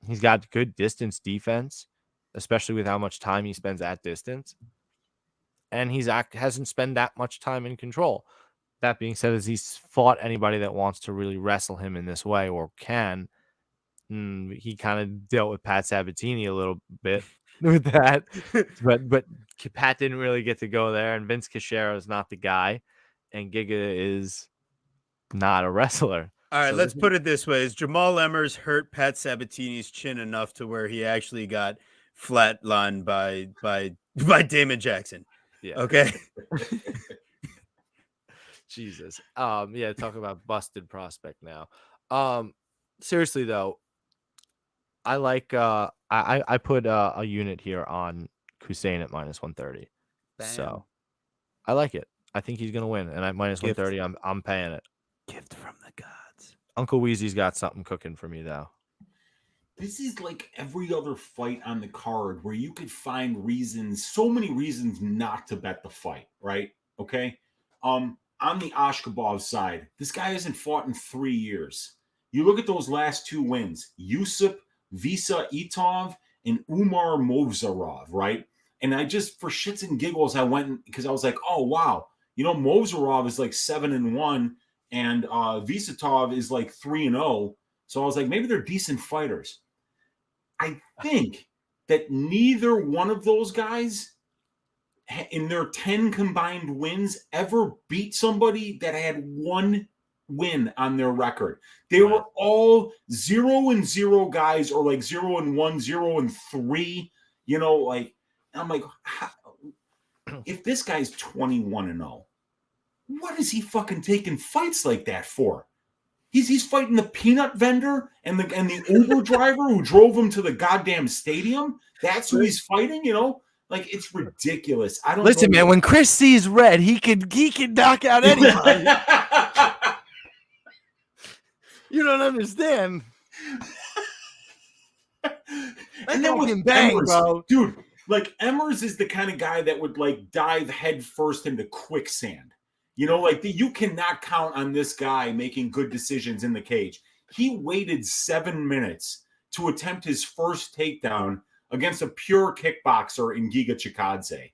He's got good distance defense, especially with how much time he spends at distance, and hasn't spent that much time in control. That being said, as he's fought anybody that wants to really wrestle him in this way or can, he kind of dealt with Pat Sabatini a little bit with that, but Pat didn't really get to go there, and Vince Cachero is not the guy, and Giga is not a wrestler. All right, let's put it this way: is Jamal Emmers hurt Pat Sabatini's chin enough to where he actually got flatlined by Damon Jackson? Yeah. Okay. Jesus. Talk about busted prospect now. Seriously though, I like I put a unit here on Hussein at -130. Bam. So I like it. I think he's gonna win, and at -130, I'm paying it. Gift from the gods. Uncle Weezy's got something cooking for me though. This is like every other fight on the card where you could find so many reasons not to bet the fight, right? Okay. On the Ashkabov side, this guy hasn't fought in 3 years. You look at those last 2 wins: Yusuf Visa Itov and Umar Movsarov, right? And I just, for shits and giggles, I went because I was like, oh wow, Movsarov is like 7-1, and Visatov is like 3-0. So I was like, maybe they're decent fighters. I think that neither one of those guys in their 10 combined wins ever beat somebody that had 1 win on their record. They were all 0-0 guys, or like 0-1, 0-3. I'm like, if this guy's 21-0, what is he fucking taking fights like that for? He's fighting the peanut vendor and the Uber driver who drove him to the goddamn stadium. That's who he's fighting, Like, it's ridiculous. I don't listen, man. When Chris sees red, he can knock out anybody. You don't understand. And then with bang, Emmers, bro. Dude, like Emmers is the kind of guy that would like dive head first into quicksand. You cannot count on this guy making good decisions in the cage. He waited 7 minutes to attempt his first takedown against a pure kickboxer in Giga Chikadze.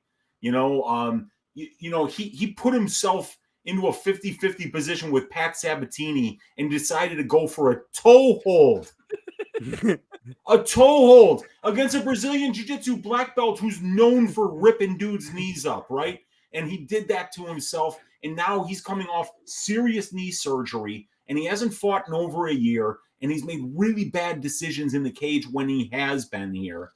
He put himself into a 50-50 position with Pat Sabatini and decided to go for a toe hold. A toe hold against a Brazilian Jiu-Jitsu black belt who's known for ripping dudes' knees up, right? And he did that to himself, and now he's coming off serious knee surgery, and he hasn't fought in over a year, and he's made really bad decisions in the cage when he has been here.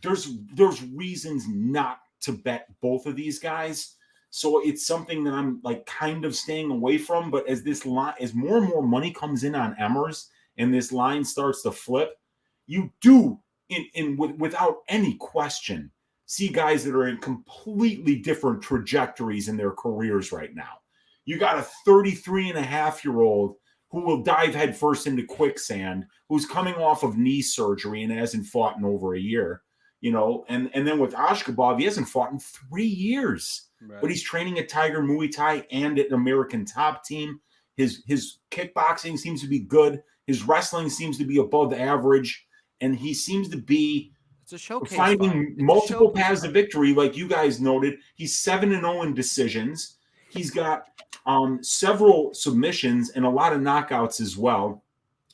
There's reasons not to bet both of these guys. So it's something that I'm like kind of staying away from. But as more and more money comes in on Emmers and this line starts to flip, you do without any question see guys that are in completely different trajectories in their careers right now. You got a 33-and-a-half-year-old who will dive headfirst into quicksand, who's coming off of knee surgery and hasn't fought in over a year, and then with Ashkabov, he hasn't fought in 3 years. Right. But he's training at Tiger Muay Thai and at an American Top Team. His kickboxing seems to be good. His wrestling seems to be above average. And he seems to be finding multiple paths to victory, like you guys noted. He's 7-0 in decisions. He's got several submissions and a lot of knockouts as well.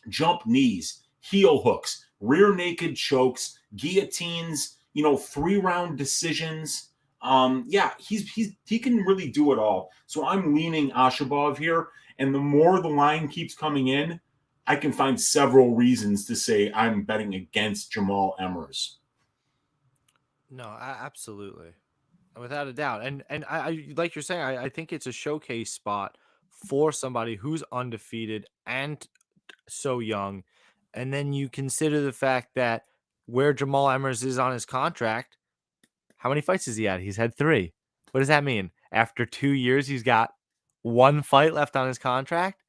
Jump knees, heel hooks, rear naked chokes, guillotines, 3-round decisions. He can really do it all. So I'm leaning Ashabov here, and the more the line keeps coming in, I can find several reasons to say I'm betting against Jamal Emmers. No, absolutely, without a doubt. And I like you're saying, I think it's a showcase spot for somebody who's undefeated and so young. And then you consider the fact that where Jamal Emmers is on his contract, how many fights has he had? He's had 3. What does that mean? After 2 years, he's got 1 fight left on his contract?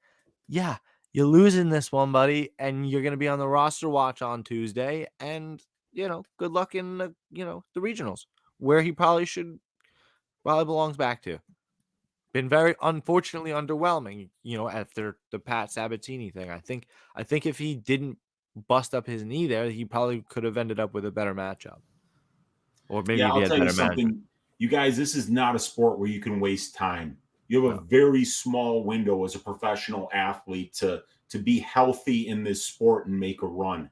Yeah, you're losing this one, buddy, and you're going to be on the roster watch on Tuesday. And, good luck in the, the regionals, where he probably belongs back to. Been very, unfortunately, underwhelming, after the Pat Sabatini thing. I think if he didn't bust up his knee there, he probably could have ended up with a better matchup. Or maybe I'll tell you something. You guys, this is not a sport where you can waste time. You have a very small window as a professional athlete to be healthy in this sport and make a run.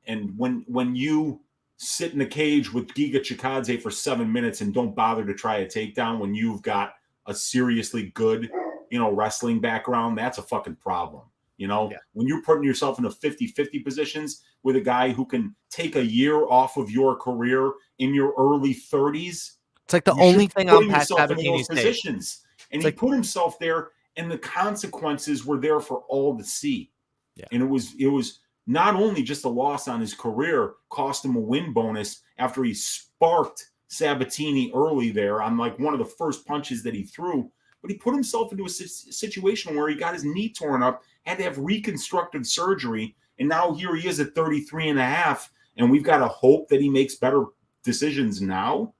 And when you sit in the cage with Giga Chikadze for 7 minutes and don't bother to try a takedown when you've got a seriously good, wrestling background, that's a fucking problem. When you're putting yourself in a 50-50 positions with a guy who can take a year off of your career in your early 30s. It's like the only thing on Pat Sabatini's positions. And he put himself there, and the consequences were there for all to see. Yeah. And it was not only just a loss on his career, cost him a win bonus after he sparked Sabatini early there on like one of the first punches that he threw, but he put himself into a situation where he got his knee torn up, had to have reconstructive surgery, and now here he is at 33.5, and we've got to hope that he makes better decisions now.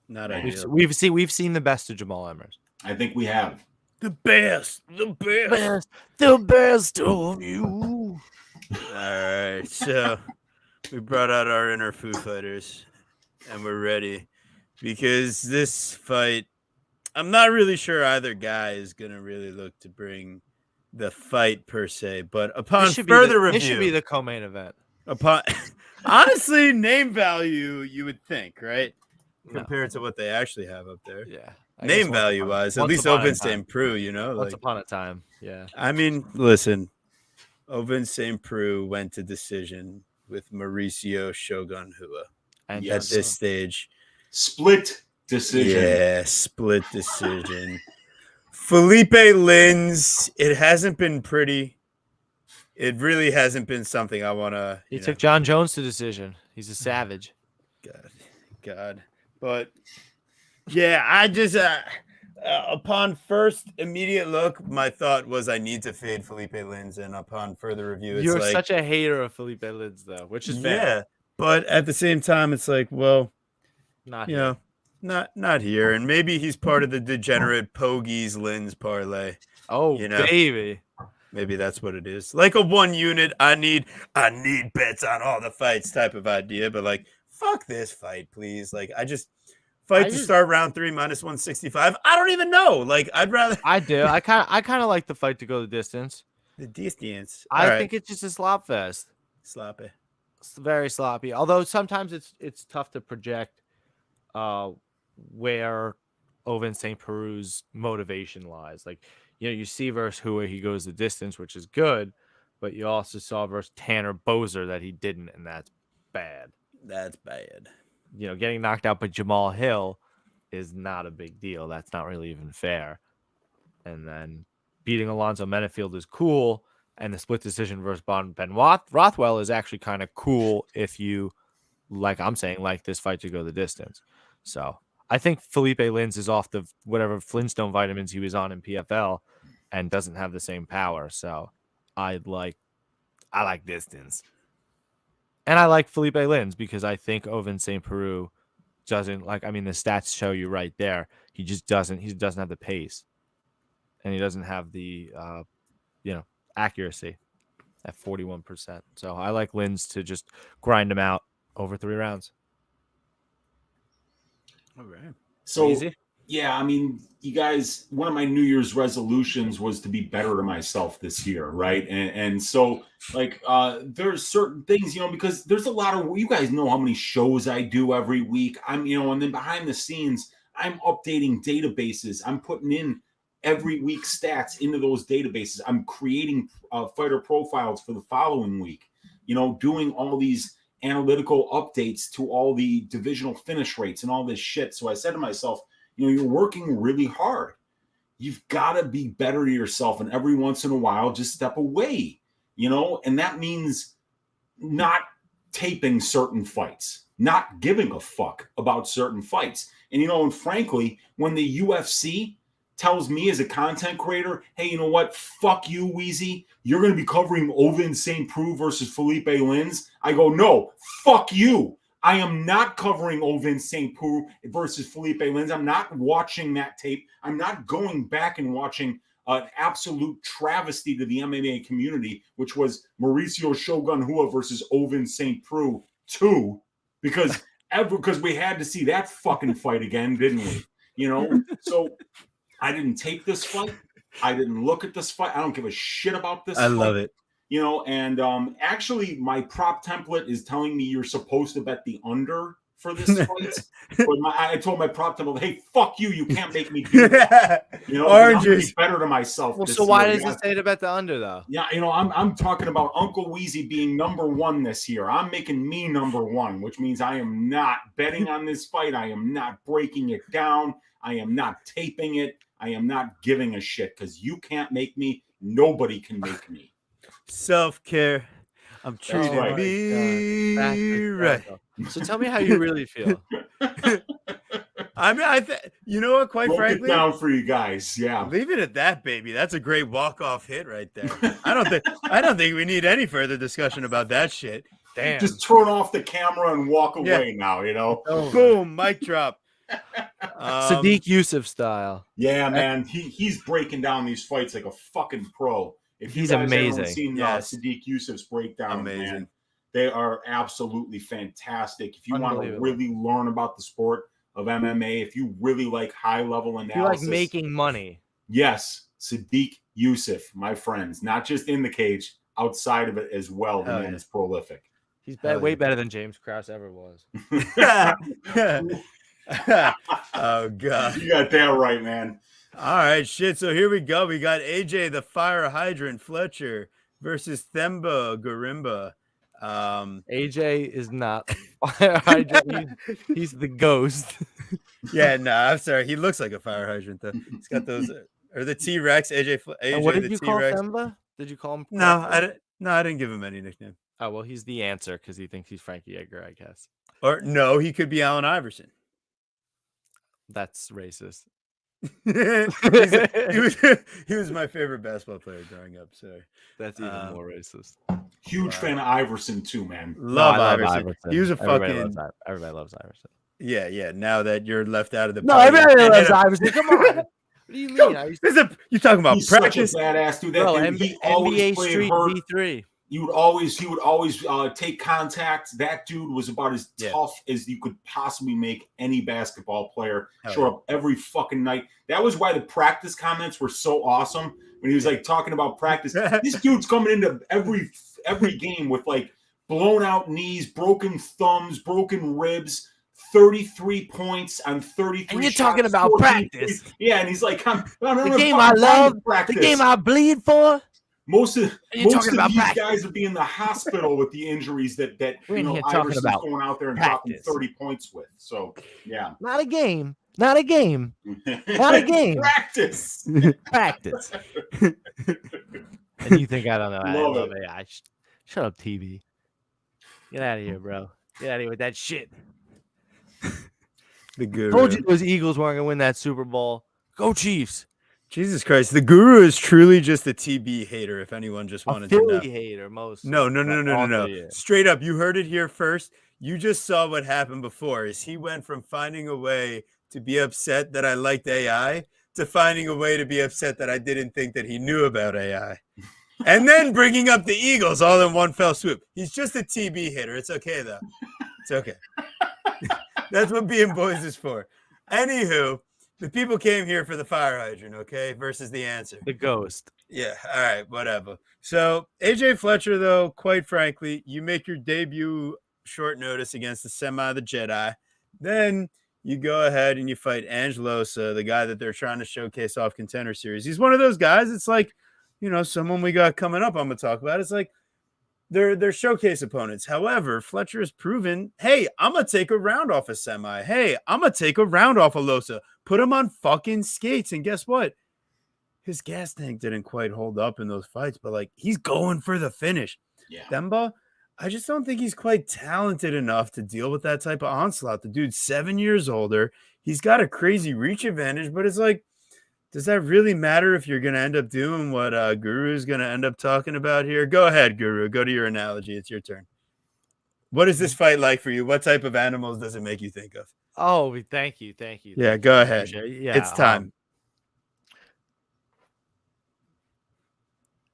Not ideal. We've seen the best of Jamal Emmers. I think we have the best of you. All right, so we brought out our inner Foo Fighters, and we're ready because this fight, I'm not really sure either guy is gonna really look to bring the fight per se, but upon further review, it should be the co-main event. Honestly, name value, you would think, right? Compared to what they actually have up there. Yeah. Name value wise, at least Open St. Preux, Once upon a time. Yeah. I mean, listen, Open St. Preux went to decision with Mauricio Shogun Hua. And at this stage. Split decision. Yeah, split decision. Felipe Lins, it hasn't been pretty. It really hasn't been something I want to. He took John Jones to decision. He's a savage. God. But yeah, I just upon first immediate look, my thought was I need to fade Felipe Lins, and upon further review, it's you're such a hater of Felipe Lins, though, which is fair. Yeah, but at the same time, it's like, well, not here. Not here, and maybe he's part of the degenerate Pogies Lins parlay. Oh, baby. Maybe that's what it is. Like a 1 unit, I need bets on all the fights type of idea, but like, fuck this fight, please. Like, to start round 3 minus 165. I don't even know. Like, I'd rather. I do. I kind of like the fight to go the distance. The distance. I think it's just a slop fest. Sloppy. It's very sloppy. Although sometimes it's tough to project where Ovince St. Peru's motivation lies. Like, you see versus who he goes the distance, which is good, but you also saw versus Tanner Bozer that he didn't, and that's bad. That's bad. Getting knocked out by Jamal Hill is not a big deal. That's not really even fair. And then beating Alonzo Menafield is cool, and the split decision versus Ben Rothwell is actually kind of cool if you, like I'm saying, like this fight to go the distance. So I think Felipe Lins is off the whatever Flintstone vitamins he was on in PFL and doesn't have the same power. So I like distance. And I like Felipe Lins because I think Ovince St. Peru doesn't the stats show you right there. He doesn't have the pace. And he doesn't have the accuracy at 41%. So I like Lins to just grind him out over 3 rounds. All right. So Easy? yeah, you guys, one of my New Year's resolutions was to be better to myself this year, right? And so there's certain things, because there's a lot of, you guys know how many shows I do every week. And then behind the scenes, I'm updating databases. I'm putting in every week stats into those databases. I'm creating fighter profiles for the following week, doing all these analytical updates to all the divisional finish rates and all this shit. So I said to myself, you're working really hard. You've got to be better to yourself. And every once in a while, just step away, and that means not taping certain fights, not giving a fuck about certain fights. And frankly, when the UFC tells me as a content creator, hey, you know what? Fuck you, Wheezy. You're going to be covering Ovince St. Peru versus Felipe Lins. I go, no, fuck you. I am not covering Ovince St. Peru versus Felipe Lins. I'm not watching that tape. I'm not going back and watching an absolute travesty to the MMA community, which was Mauricio Shogun Rua versus Ovince St. Peru 2, because we had to see that fucking fight again, didn't we? So I didn't take this fight. I didn't look at this fight. I don't give a shit about this fight. I love it. And actually my prop template is telling me you're supposed to bet the under for this fight. But I told my prop template, hey, fuck you. You can't make me do that. Oranges. I'm better to myself. Well, so why does it say to bet the under, though? Yeah, I'm talking about Uncle Wheezy being number 1 this year. I'm making me number 1, which means I am not betting on this fight. I am not breaking it down. I am not taping it. I am not giving a shit because you can't make me. Nobody can make me. Self-care. I'm treating right. me right. So tell me how you really feel. You know what? Quite Broke frankly, it down for you guys. Yeah, leave it at that, baby. That's a great walk-off hit right there. I don't think we need any further discussion about that shit. Damn. just turn off the camera and walk away now. Boom, mic drop. Sadiq Yusuf style. Yeah, man, he's breaking down these fights like a fucking pro. If He's you guys amazing. haven't seen Sadiq Yusuf's breakdown, man, they are absolutely fantastic. If you want to really learn about the sport of MMA, if you really like high-level analysis, You like making money. Yes, Sadiq Yusuf, my friends, not just in the cage, outside of it as well. The man is prolific. He's way better than James Krause ever was. Oh God, you got that right, man. All right, shit. So here we go. We got AJ the Fire Hydrant Fletcher versus Themba Garimba. AJ is not fire hydrant. He's the ghost. Yeah, no, I'm sorry. He looks like a fire hydrant though. He's got those or the T-Rex. AJ And what did the you call T-Rex. Themba? Did you call him? No, I didn't give him any nickname. Oh well, he's the answer because he thinks he's Frankie Edgar, I guess. Or no, he could be Allen Iverson. That's racist. he was my favorite basketball player growing up. So that's even more racist. Huge fan of Iverson too, man. Love I Iverson. He was a everybody loves Iverson. Yeah. Now that you're left out of the No, everybody loves Iverson. Come on. What do you mean? You're talking about He's practice? such a badass dude. Bro, He always NBA played Street hurt. V3. He would always take contact. That dude was about as tough as you could possibly make any basketball player. Show up every fucking night. That was why the practice comments were so awesome. when he was like talking about practice. This dude's coming into every game with like blown out knees, broken thumbs, broken ribs. 33 points on 33 And you're shots, talking about 14 practice. Yeah, and he's like, The game I love, the game I bleed for. Most of You're talking about these practice. guys would be in the hospital with the injuries that We're in here talking Iverson's about going out there and practice. dropping 30 points with. So yeah, Not a game. Not a game. Not a game. Practice. Practice. And you think I don't know? I Love love it. AI. Shut up, TV. Get out of here, bro. Get out of here with that shit. The Guru. Told you those Eagles weren't gonna win that Super Bowl. Go Chiefs. Jesus Christ, the Guru is truly just a TB hater. If anyone just wanted to know. Philly hater, most. No. Also, yeah. Straight up, you heard it here first. You just saw what happened before. Is he went from finding a way to be upset that I liked AI to finding a way to be upset that I didn't think that he knew about AI. And then bringing up the Eagles all in one fell swoop. He's just a TB hitter. It's okay, though. It's okay. That's what being boys is for. Anywho, the people came here for the fire hydrant, okay, versus the answer. The ghost. Yeah, all right, whatever. So, AJ Fletcher, though, quite frankly, you make your debut short notice against the the Jedi. Then you go ahead and you fight Angelosa, the guy that they're trying to showcase off Contender Series. He's one of those guys. It's like, you know, someone we got coming up I'm going to talk about. It's like they're showcase opponents. However, Fletcher has proven, hey, I'm going to take a round off a Semi. Hey, I'm going to take a round off a Losa. Put him on fucking skates. And guess what? His gas tank didn't quite hold up in those fights, but like he's going for the finish. Yeah. Demba, I just don't think he's quite talented enough to deal with that type of onslaught. The dude's 7 years older. He's got a crazy reach advantage, but it's like, does that really matter if you're going to end up doing what Guru is going to end up talking about here? Go ahead, Guru. Go to your analogy. It's your turn. What is this fight like for you? What type of animals does it make you think of? Oh, thank you. Yeah, go ahead. Yeah, it's time.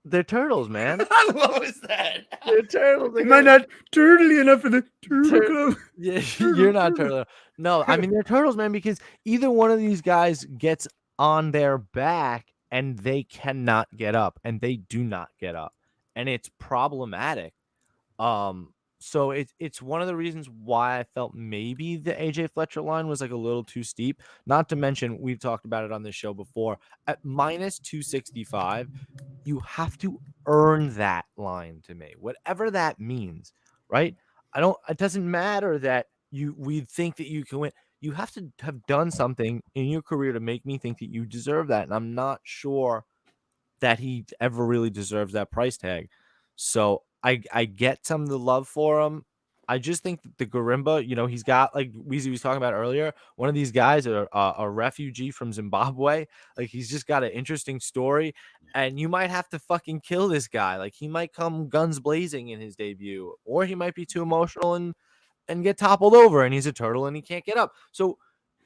They're turtles, man. How low is that? They're turtles. Am I not turtly enough for the turtle club? Yeah, you're not turtle. No, I mean they're turtles, man, because either one of these guys gets on their back and they cannot get up, and they do not get up, and it's problematic. So it's one of the reasons why I felt maybe the AJ Fletcher line was like a little too steep. Not to mention, we've talked about it on this show before. At minus 265, you have to earn that line to me, whatever that means, right? It doesn't matter that we think that you can win. You have to have done something in your career to make me think that you deserve that. And I'm not sure that he ever really deserves that price tag. So I get some of the love for him. I just think that the Garimba, you know, he's got, like Weezy was talking about earlier, one of these guys, a refugee from Zimbabwe. Like, he's just got an interesting story, and you might have to fucking kill this guy. Like, he might come guns blazing in his debut, or he might be too emotional and get toppled over, and he's a turtle and he can't get up. So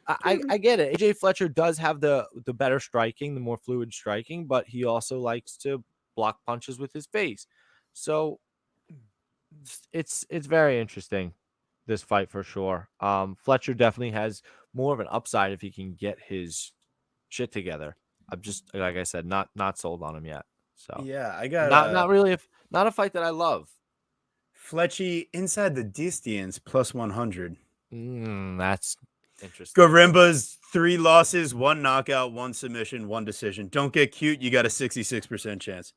I get it. AJ Fletcher does have the better striking, the more fluid striking, but he also likes to block punches with his face. So it's very interesting, this fight, for sure. Fletcher definitely has more of an upside if he can get his shit together. I'm just, like I said, not sold on him yet. So yeah, I got not really not a fight that I love. Fletchy inside the distance plus 100. That's interesting. Garimba's 3 losses, 1 knockout, 1 submission, 1 decision. Don't get cute. You got a 66% chance.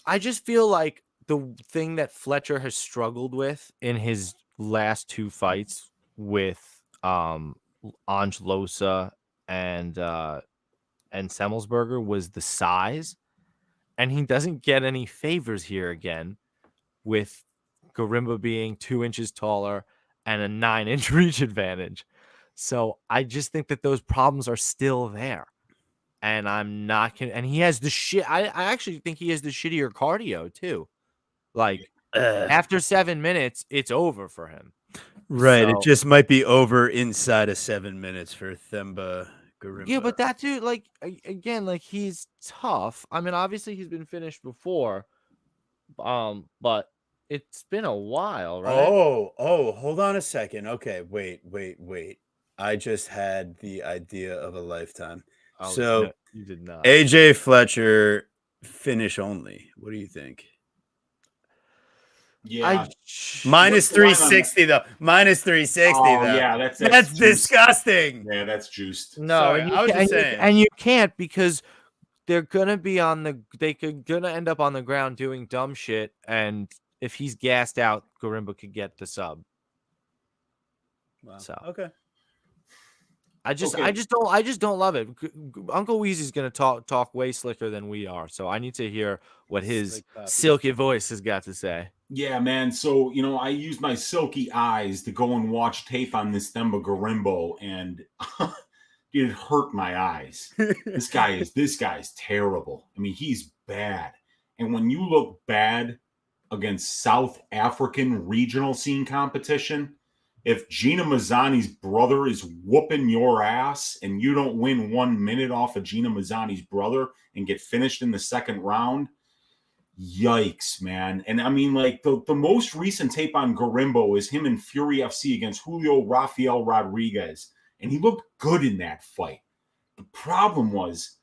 I just feel like the thing that Fletcher has struggled with in his last 2 fights with Angelosa and Semmelsberger was the size, and he doesn't get any favors here again with Garimba being 2 inches taller and a 9-inch reach advantage. So I just think that those problems are still there. And I'm not and he has the shit. I actually think he has the shittier cardio too. Like after 7 minutes, it's over for him. Right. So, it just might be over inside of 7 minutes for Themba Garimba. Yeah, but that dude, like, again, like, he's tough. I mean, obviously he's been finished before, but it's been a while, right? Oh, hold on a second. Okay, wait. I just had the idea of a lifetime. Oh, so no, you did not. AJ Fletcher finish only. What do you think? Yeah. Minus 360 though. Minus 360 Oh, though. yeah, That's juiced. disgusting. Yeah, that's juiced. No, Sorry, and I was just saying. and you can't because they're gonna be on the. Gonna end up on the ground doing dumb shit, and if he's gassed out, Gorimbo could get the sub. Wow. So Okay. I just don't love it. Uncle Weezy's gonna talk way slicker than we are, so I need to hear what his Slick puppy. silky voice has got to say. Yeah, man. So, I used my silky eyes to go and watch tape on this Themba Gorimbo, and it hurt my eyes. This guy is terrible. I mean, he's bad. And when you look bad against South African regional scene competition, if Gina Mazzani's brother is whooping your ass and you don't win 1 minute off of Gina Mazzani's brother and get finished in the second round, yikes, man. And I mean, like, the most recent tape on Gorimbo is him in Fury FC against Julio Rafael Rodriguez, and he looked good in that fight. The problem is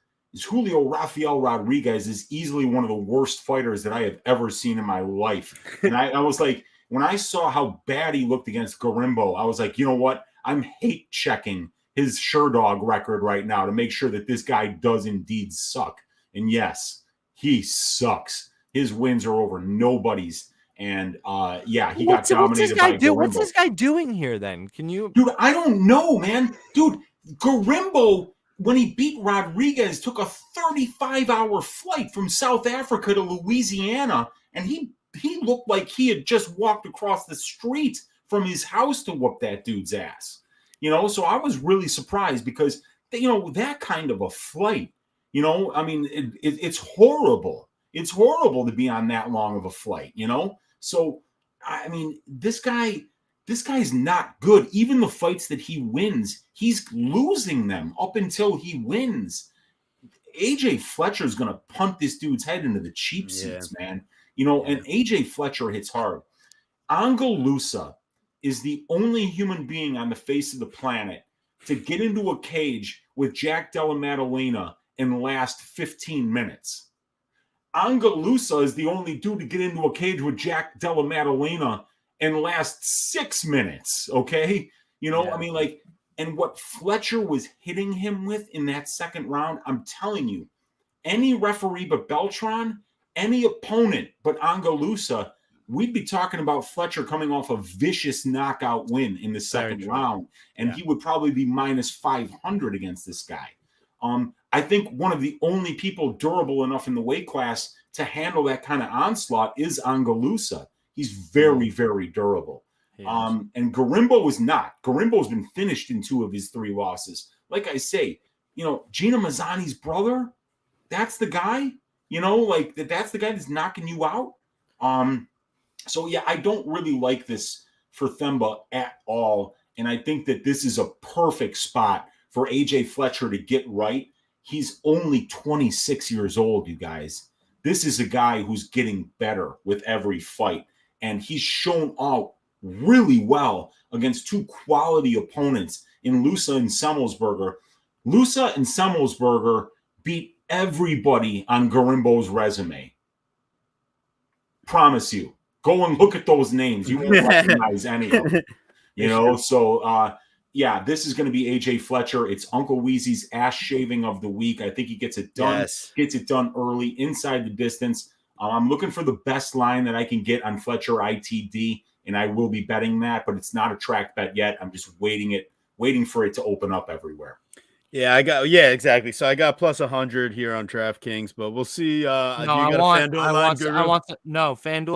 Julio Rafael Rodriguez is easily one of the worst fighters that I have ever seen in my life. And I was like, when I saw how bad he looked against Gorimbo, I was like, you know what? I'm hate checking his Sherdog record right now to make sure that this guy does indeed suck. And yes, he sucks. His wins are over nobody's. And he got dominated by Gorimbo. What's this guy doing here then? Can you... Dude, I don't know, man. Dude, Gorimbo, when he beat Rodriguez, took a 35-hour flight from South Africa to Louisiana, and he looked like he had just walked across the street from his house to whoop that dude's ass. So I was really surprised because, that kind of a flight, I mean, it's horrible. It's horrible to be on that long of a flight, So, I mean, this guy's not good. Even the fights that he wins, he's losing them up until he wins. AJ Fletcher's going to punt this dude's head into the cheap seats, man. And AJ Fletcher hits hard. Angalusa is the only human being on the face of the planet to get into a cage with Jack Della Maddalena and last 15 minutes. Angalusa is the only dude to get into a cage with Jack Della Maddalena and last 6 minutes, okay? I mean, like, and what Fletcher was hitting him with in that second round, I'm telling you, any referee but Beltran, any opponent but Angalusa, we'd be talking about Fletcher coming off a vicious knockout win in the second round, and he would probably be minus 500 against this guy. I think one of the only people durable enough in the weight class to handle that kind of onslaught is Angalusa. He's very, very durable. And Gorimbo is not. Gorimbo's been finished in 2 of his 3 losses. Like I say, Gina Mazzani's brother, that's the guy, that's the guy that's knocking you out. So, yeah, I don't really like this for Themba at all. And I think that this is a perfect spot for AJ Fletcher to get right. He's only 26 years old, you guys. This is a guy who's getting better with every fight. And he's shown out really well against 2 quality opponents in Lusa and Semmelsberger. Lusa and Semmelsberger beat everybody on Gorimbo's resume. Promise you. Go and look at those names. You won't recognize any of them. So, this is going to be AJ Fletcher. It's Uncle Weezy's ass shaving of the week. I think he gets it done. Yes. Gets it done early, inside the distance. I'm looking for the best line that I can get on Fletcher ITD, and I will be betting that, but it's not a track bet yet. I'm just waiting for it to open up everywhere. Yeah, exactly. So I got plus 100 here on DraftKings, but we'll see. FanDuel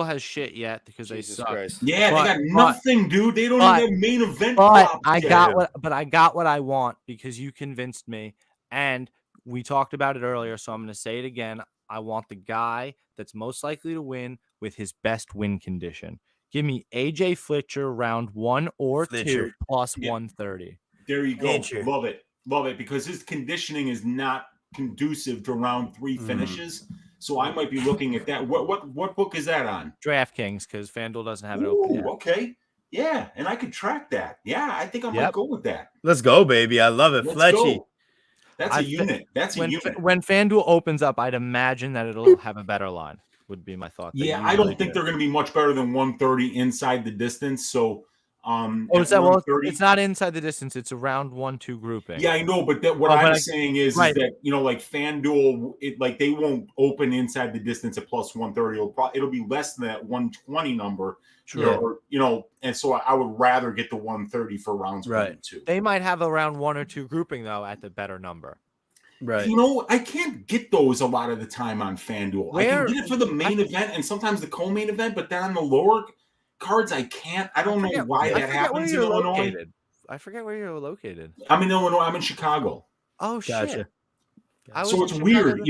has shit yet because Jesus they suck. Christ. Yeah, they got nothing, dude. They don't even have main event. But I got what I want because you convinced me, and we talked about it earlier. So I'm going to say it again. I want the guy that's most likely to win with his best win condition. Give me AJ Fletcher round 1 or 2 plus 130. There you go. Love it, because his conditioning is not conducive to round 3 finishes. So I might be looking at that. What book is that on? DraftKings, because FanDuel doesn't have it open yet. Okay. Yeah, and I could track that. Yeah, I think I might go with that. Let's go, baby. I love it. Fletchy. That's a unit. That's a when unit. when FanDuel opens up, I'd imagine that it'll have a better line. Would be my thought. Yeah, I don't think they're going to be much better than 130 inside the distance. So, is that well? It's not inside the distance. It's around 1-2 grouping. Yeah, I know, but what I'm saying is that like FanDuel, like they won't open inside the distance at plus 130. It'll be less than that 120 number. Sure. Or, and so I would rather get the 130 for rounds 1 and 2. They might have around 1 or 2 grouping though at the better number. Right. I can't get those a lot of the time on FanDuel. I can get it for the main event and sometimes the co-main event, but then on the lower cards, I can't. I don't know why that happens in Illinois. I forget where you're located. I'm in Illinois. I'm in Chicago. Oh, shit. So it's weird.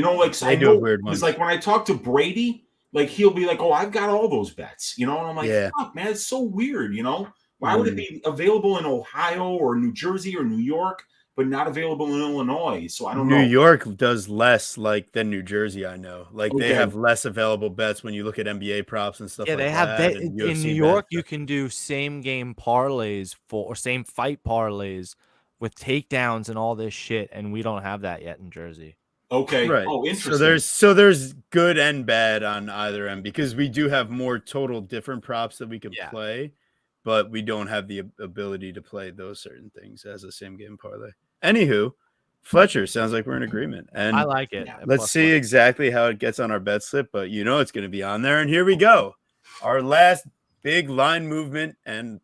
I know weird ones. It's like when I talk to Brady, like he'll be like, "Oh, I've got all those bets," and I'm like, "Fuck, man, it's so weird." Why would it be available in Ohio or New Jersey or New York, but not available in Illinois? So I don't know. New York does less than New Jersey. I know, they have less available bets when you look at NBA props and stuff. Yeah, they have in New York. You can do same game parlays or same fight parlays with takedowns and all this shit, and we don't have that yet in Jersey. Okay. Right. Oh, interesting. So there's good and bad on either end because we do have more total different props that we can play, but we don't have the ability to play those certain things as a same game parlay. Anywho, Fletcher, sounds like we're in agreement. And I like it. Let's see exactly how it gets on our bet slip, but it's going to be on there. And here we go. Our last big line movement and,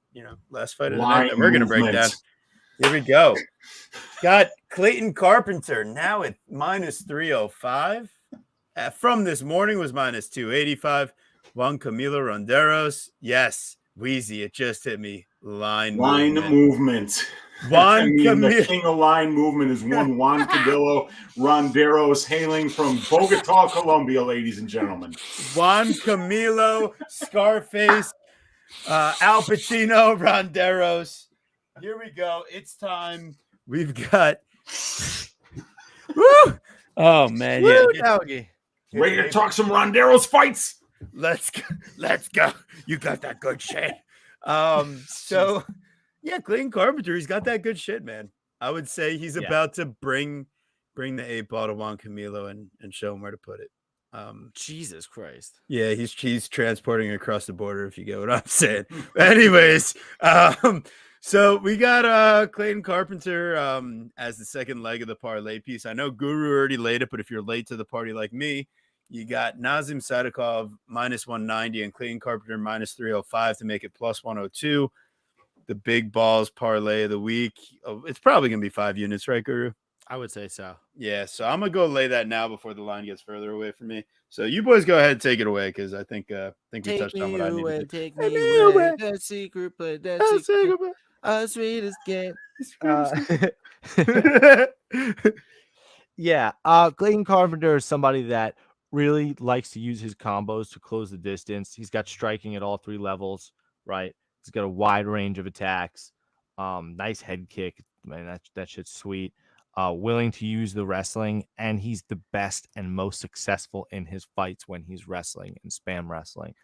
last fight of the night that we're going to break down. Here we go. Got Clayton Carpenter now at minus 305. From this morning was minus 285. Juan Camilo Ronderos. Yes, Wheezy, it just hit me. Line movement. The king of line movement is one Juan Camilo Ronderos, hailing from Bogota, Colombia, ladies and gentlemen. Juan Camilo, Scarface, Al Pacino, Ronderos. Here we go. It's time. We've got. Woo! Oh man, Woo, Doggy. Ready to talk some Ronderos fights? Let's go. You got that good shit. So yeah, Clayton Carpenter, he's got that good shit, man. I would say he's about to bring the 8-ball to Juan Camilo and show him where to put it. Jesus Christ. Yeah, he's transporting across the border, if you get what I'm saying. Anyways, so we got Clayton Carpenter as the second leg of the parlay piece. I know Guru already laid it, but if you're late to the party like me, you got Nazim Sadikov minus 190 and Clayton Carpenter minus 305 to make it plus 102. The big balls parlay of the week. It's probably going to be 5 units, right, Guru? I would say so. Yeah, so I'm going to go lay that now before the line gets further away from me. So you boys go ahead and take it away because I think we touched on what I needed to do. Take me away. That secret play. That secret play. Sweetest game. Yeah. Clayton Carpenter is somebody that really likes to use his combos to close the distance. He's got striking at all 3 levels, right? He's got a wide range of attacks. Nice head kick. Man, that shit's sweet. Willing to use the wrestling, and he's the best and most successful in his fights when he's wrestling and spam wrestling.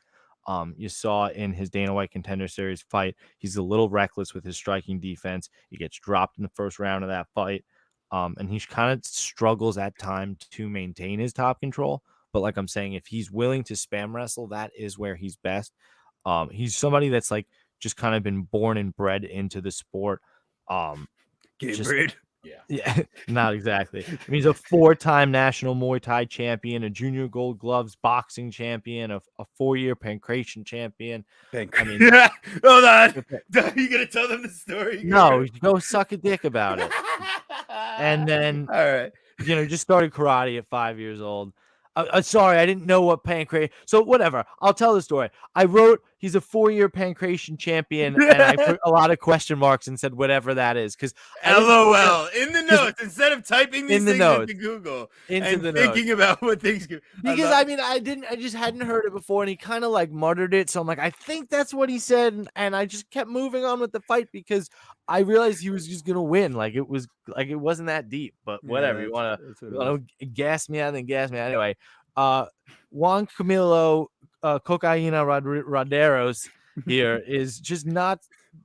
You saw in his Dana White Contender Series fight, he's a little reckless with his striking defense. He gets dropped in the first round of that fight, and he kind of struggles at times to maintain his top control. But like I'm saying, if he's willing to spam wrestle, that is where he's best. He's somebody that's like just kind of been born and bred into the sport. Yeah, not exactly. I mean, he's a 4-time national Muay Thai champion, a junior Gold Gloves boxing champion, a 4-year pancration champion. I mean, hold on. Are you gonna tell them the story? No, go suck a dick about it. And then, all right, just started karate at 5 years old. Sorry, I didn't know what pancreas. So whatever, I'll tell the story. I wrote he's a 4-year pancreation champion, and I put a lot of question marks and said whatever that is because LOL in the notes instead of typing these things into Google and thinking about what things could. Because I just hadn't heard it before, and he kind of like muttered it. So I'm like, I think that's what he said, and I just kept moving on with the fight because I realized he was just gonna win. Like it wasn't that deep, but whatever. You want to gas me out, then gas me out. Anyway, Juan Camilo Cocaína Ronderos here is just not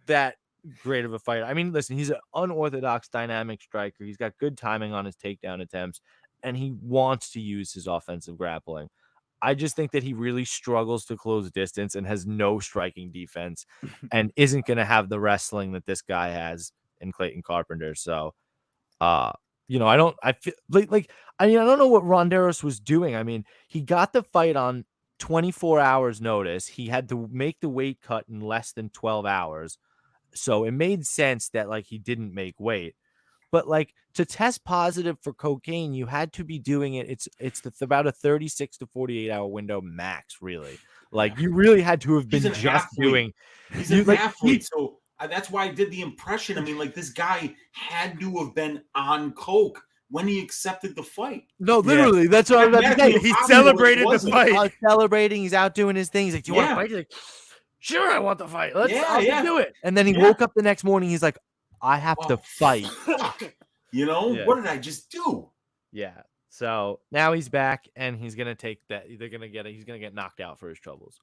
that great of a fighter. I mean, listen, he's an unorthodox dynamic striker. He's got good timing on his takedown attempts, and he wants to use his offensive grappling. I just think that he really struggles to close distance and has no striking defense and isn't going to have the wrestling that this guy has in Clayton Carpenter. So, I feel like I don't know what Ronderos was doing. I mean, he got the fight on 24 hours notice. He had to make the weight cut in less than 12 hours. So it made sense that like he didn't make weight. But like to test positive for cocaine, you had to be doing it. It's about a 36 to 48 hour window max, really. Like you really had to have been just athlete. doing. He's an athlete, so that's why I did the impression. I mean, like this guy had to have been on coke when he accepted the fight. No, literally, that's what I'm about to say. He celebrated the fight. He's celebrating. He's out doing his thing. He's like, "Do you want to fight?" He's like, "Sure, I want the fight. Let's do it." And then he woke up the next morning. He's like, I have to fight. What did I just do? Yeah. So now he's back and he's gonna take that. He's gonna get knocked out for his troubles.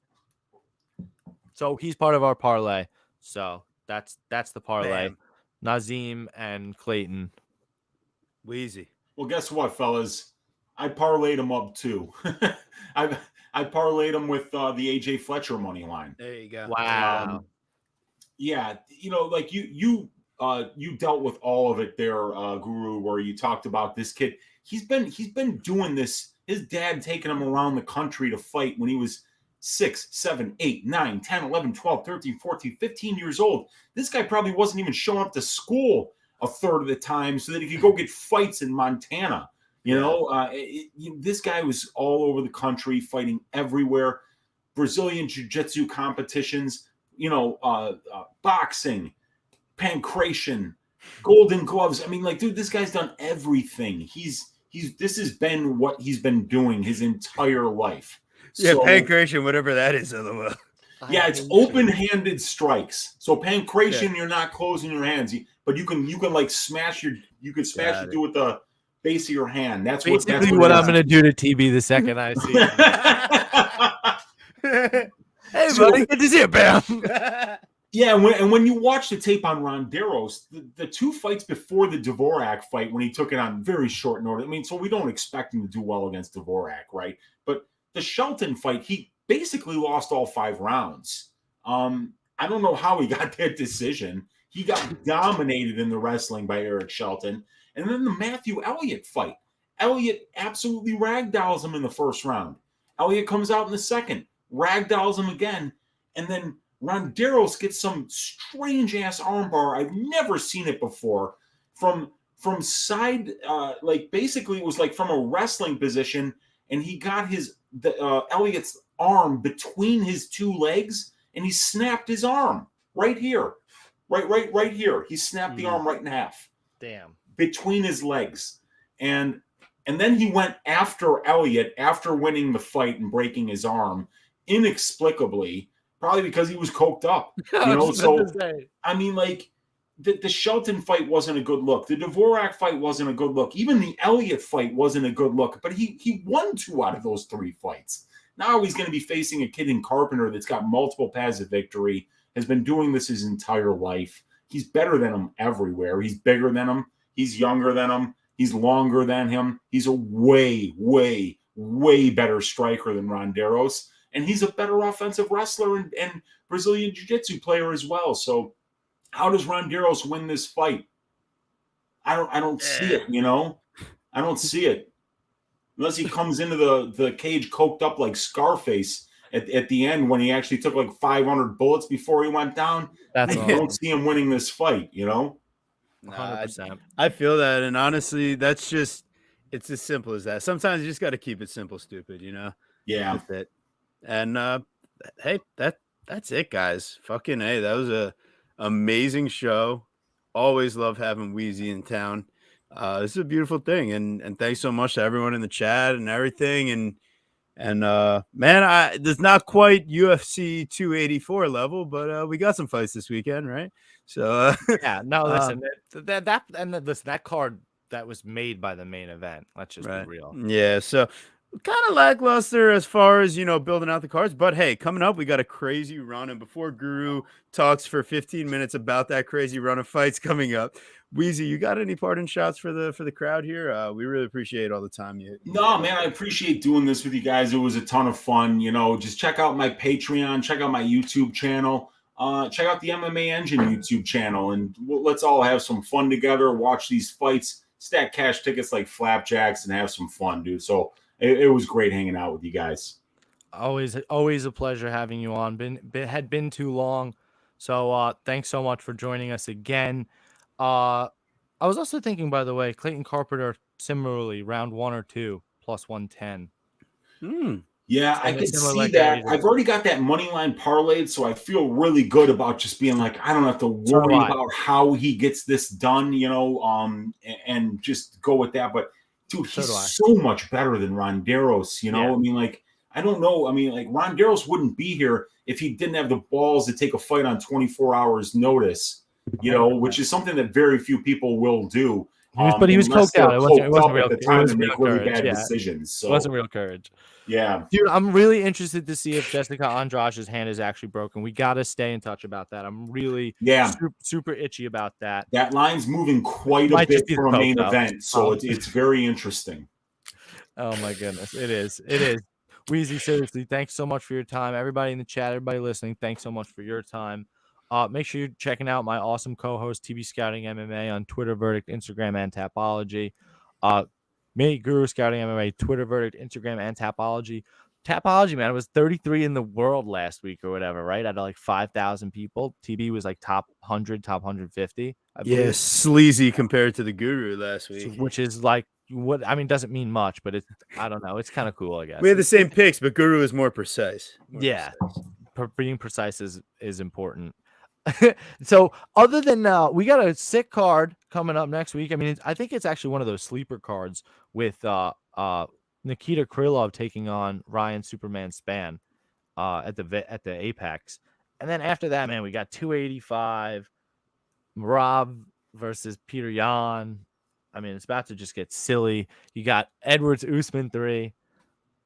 So he's part of our parlay. So that's the parlay. Bam. Nazim and Clayton. Wheezy. Well, guess what, fellas? I parlayed him up too. I parlayed him with the AJ Fletcher money line. There you go. Wow. Yeah, like you dealt with all of it there, Guru, where you talked about this kid. He's been doing this. His dad taking him around the country to fight when he was 6, 7, 8, 9, 10, 11, 12, 13, 14, 15 years old. This guy probably wasn't even showing up to school a third of the time so that he could go get fights in Montana. This guy was all over the country, fighting everywhere. Brazilian jiu-jitsu competitions, boxing, pancration, golden gloves. I mean, like, dude, this guy's done everything. This has been what he's been doing his entire life. Yeah, pancration, whatever that is, LOL. Yeah, it's open-handed strikes. So pancration, you're not closing your hands, but you can like smash it through with the base of your hand. That's basically what I'm going to do to TB the second I see him. Hey, buddy, good to see you, Bam. Yeah, and when you watch the tape on Ronderos, the two fights before the Dvorak fight, when he took it on very short notice, I mean, so we don't expect him to do well against Dvorak, right? But the Shelton fight, he basically lost all 5 rounds. I don't know how he got that decision. He got dominated in the wrestling by Eric Shelton. And then the Matthew Elliott fight. Elliott absolutely ragdolls him in the first round. Elliott comes out in the second, ragdolls him again, and then Ronderos gets some strange-ass armbar. I've never seen it before. From side, like basically it was like from a wrestling position, and he got Elliott's arm between his 2 legs, and he snapped his arm right here. Right here. He snapped the arm right in half. Damn. Between his legs. And then he went after Elliott after winning the fight and breaking his arm inexplicably, probably because he was coked up. So I mean, like the Shelton fight wasn't a good look. The Dvorak fight wasn't a good look. Even the Elliott fight wasn't a good look. But he won 2 out of those 3 fights. Now he's going to be facing a kid in Carpenter that's got multiple paths of victory, has been doing this his entire life. He's better than him everywhere. He's bigger than him. He's younger than him. He's longer than him. He's a way, way, way better striker than Ronderos. And he's a better offensive wrestler and Brazilian Jiu-Jitsu player as well. So how does Ronderos win this fight? I don't see it, I don't see it. Unless he comes into the cage coked up like Scarface at the end when he actually took like 500 bullets before he went down. I don't see him winning this fight, 100%. I feel that, and honestly, it's as simple as that. Sometimes you just got to keep it simple, stupid, Yeah. That's it. And hey, that's it, guys. Fucking hey, that was a amazing show. Always love having Wheezy in town. This is a beautiful thing, and thanks so much to everyone in the chat and everything. And man, there's not quite UFC 284 level, but we got some fights this weekend, right? So yeah, no, listen, that card that was made by the main event. Let's just be real. Yeah, so kind of lackluster as far as, building out the cards. But hey, coming up, we got a crazy run. And before Guru talks for 15 minutes about that crazy run of fights coming up, Wheezy, you got any parting shots for the crowd here? We really appreciate all the time you. No, man, I appreciate doing this with you guys. It was a ton of fun. Just check out my Patreon, check out my YouTube channel, check out the MMA Engine YouTube channel, and let's all have some fun together. Watch these fights, stack cash tickets like flapjacks, and have some fun, dude. So it was great hanging out with you guys. Always a pleasure having you on. Had been too long, so thanks so much for joining us again. I was also thinking, by the way, Clayton Carpenter similarly round 1 or 2 plus 110. Yeah, I could see that. I've already got that money line parlayed, so I feel really good about just being like, I don't have to worry about how he gets this done, and just go with that. But dude, he's so much better than Ronderos, I mean, like, I don't know. I mean, like, Ronderos wouldn't be here if he didn't have the balls to take a fight on 24 hours notice, which is something that very few people will do. But he was coked out. It wasn't real. At the time to make really bad decisions. So it wasn't real courage. Yeah, dude, I'm really interested to see if Jessica Andrade's hand is actually broken. We got to stay in touch about that. I'm really super itchy about that. That line's moving quite a bit for a main event, so it's very interesting. Oh my goodness, it is. It is. Wheezy, seriously, thanks so much for your time. Everybody in the chat, everybody listening, thanks so much for your time. Make sure you're checking out my awesome co-host, TB Scouting MMA, on Twitter, Verdict, Instagram, and Tapology. Me, Guru Scouting MMA, Twitter, Verdict, Instagram, and Tapology. Tapology, man, it was 33 in the world last week or whatever, right? Out of like 5,000 people. TB was like top 100, top 150. Yeah, sleazy compared to the Guru last week. Which is like, doesn't mean much, but it's, I don't know. It's kind of cool, I guess. We had the same picks, but Guru is more precise. Being precise is important. So other than we got a sick card coming up next week. I mean, I think it's actually one of those sleeper cards with Nikita Krylov taking on Ryan Superman Spann at the Apex, and then after that, man, we got 285 Rob versus Peter Yan. I mean, it's about to just get silly. You got Edwards Usman 3.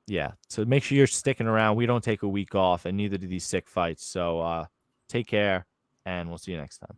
Yeah, so make sure you're sticking around. We don't take a week off, and neither do these sick fights. So take care, and we'll see you next time.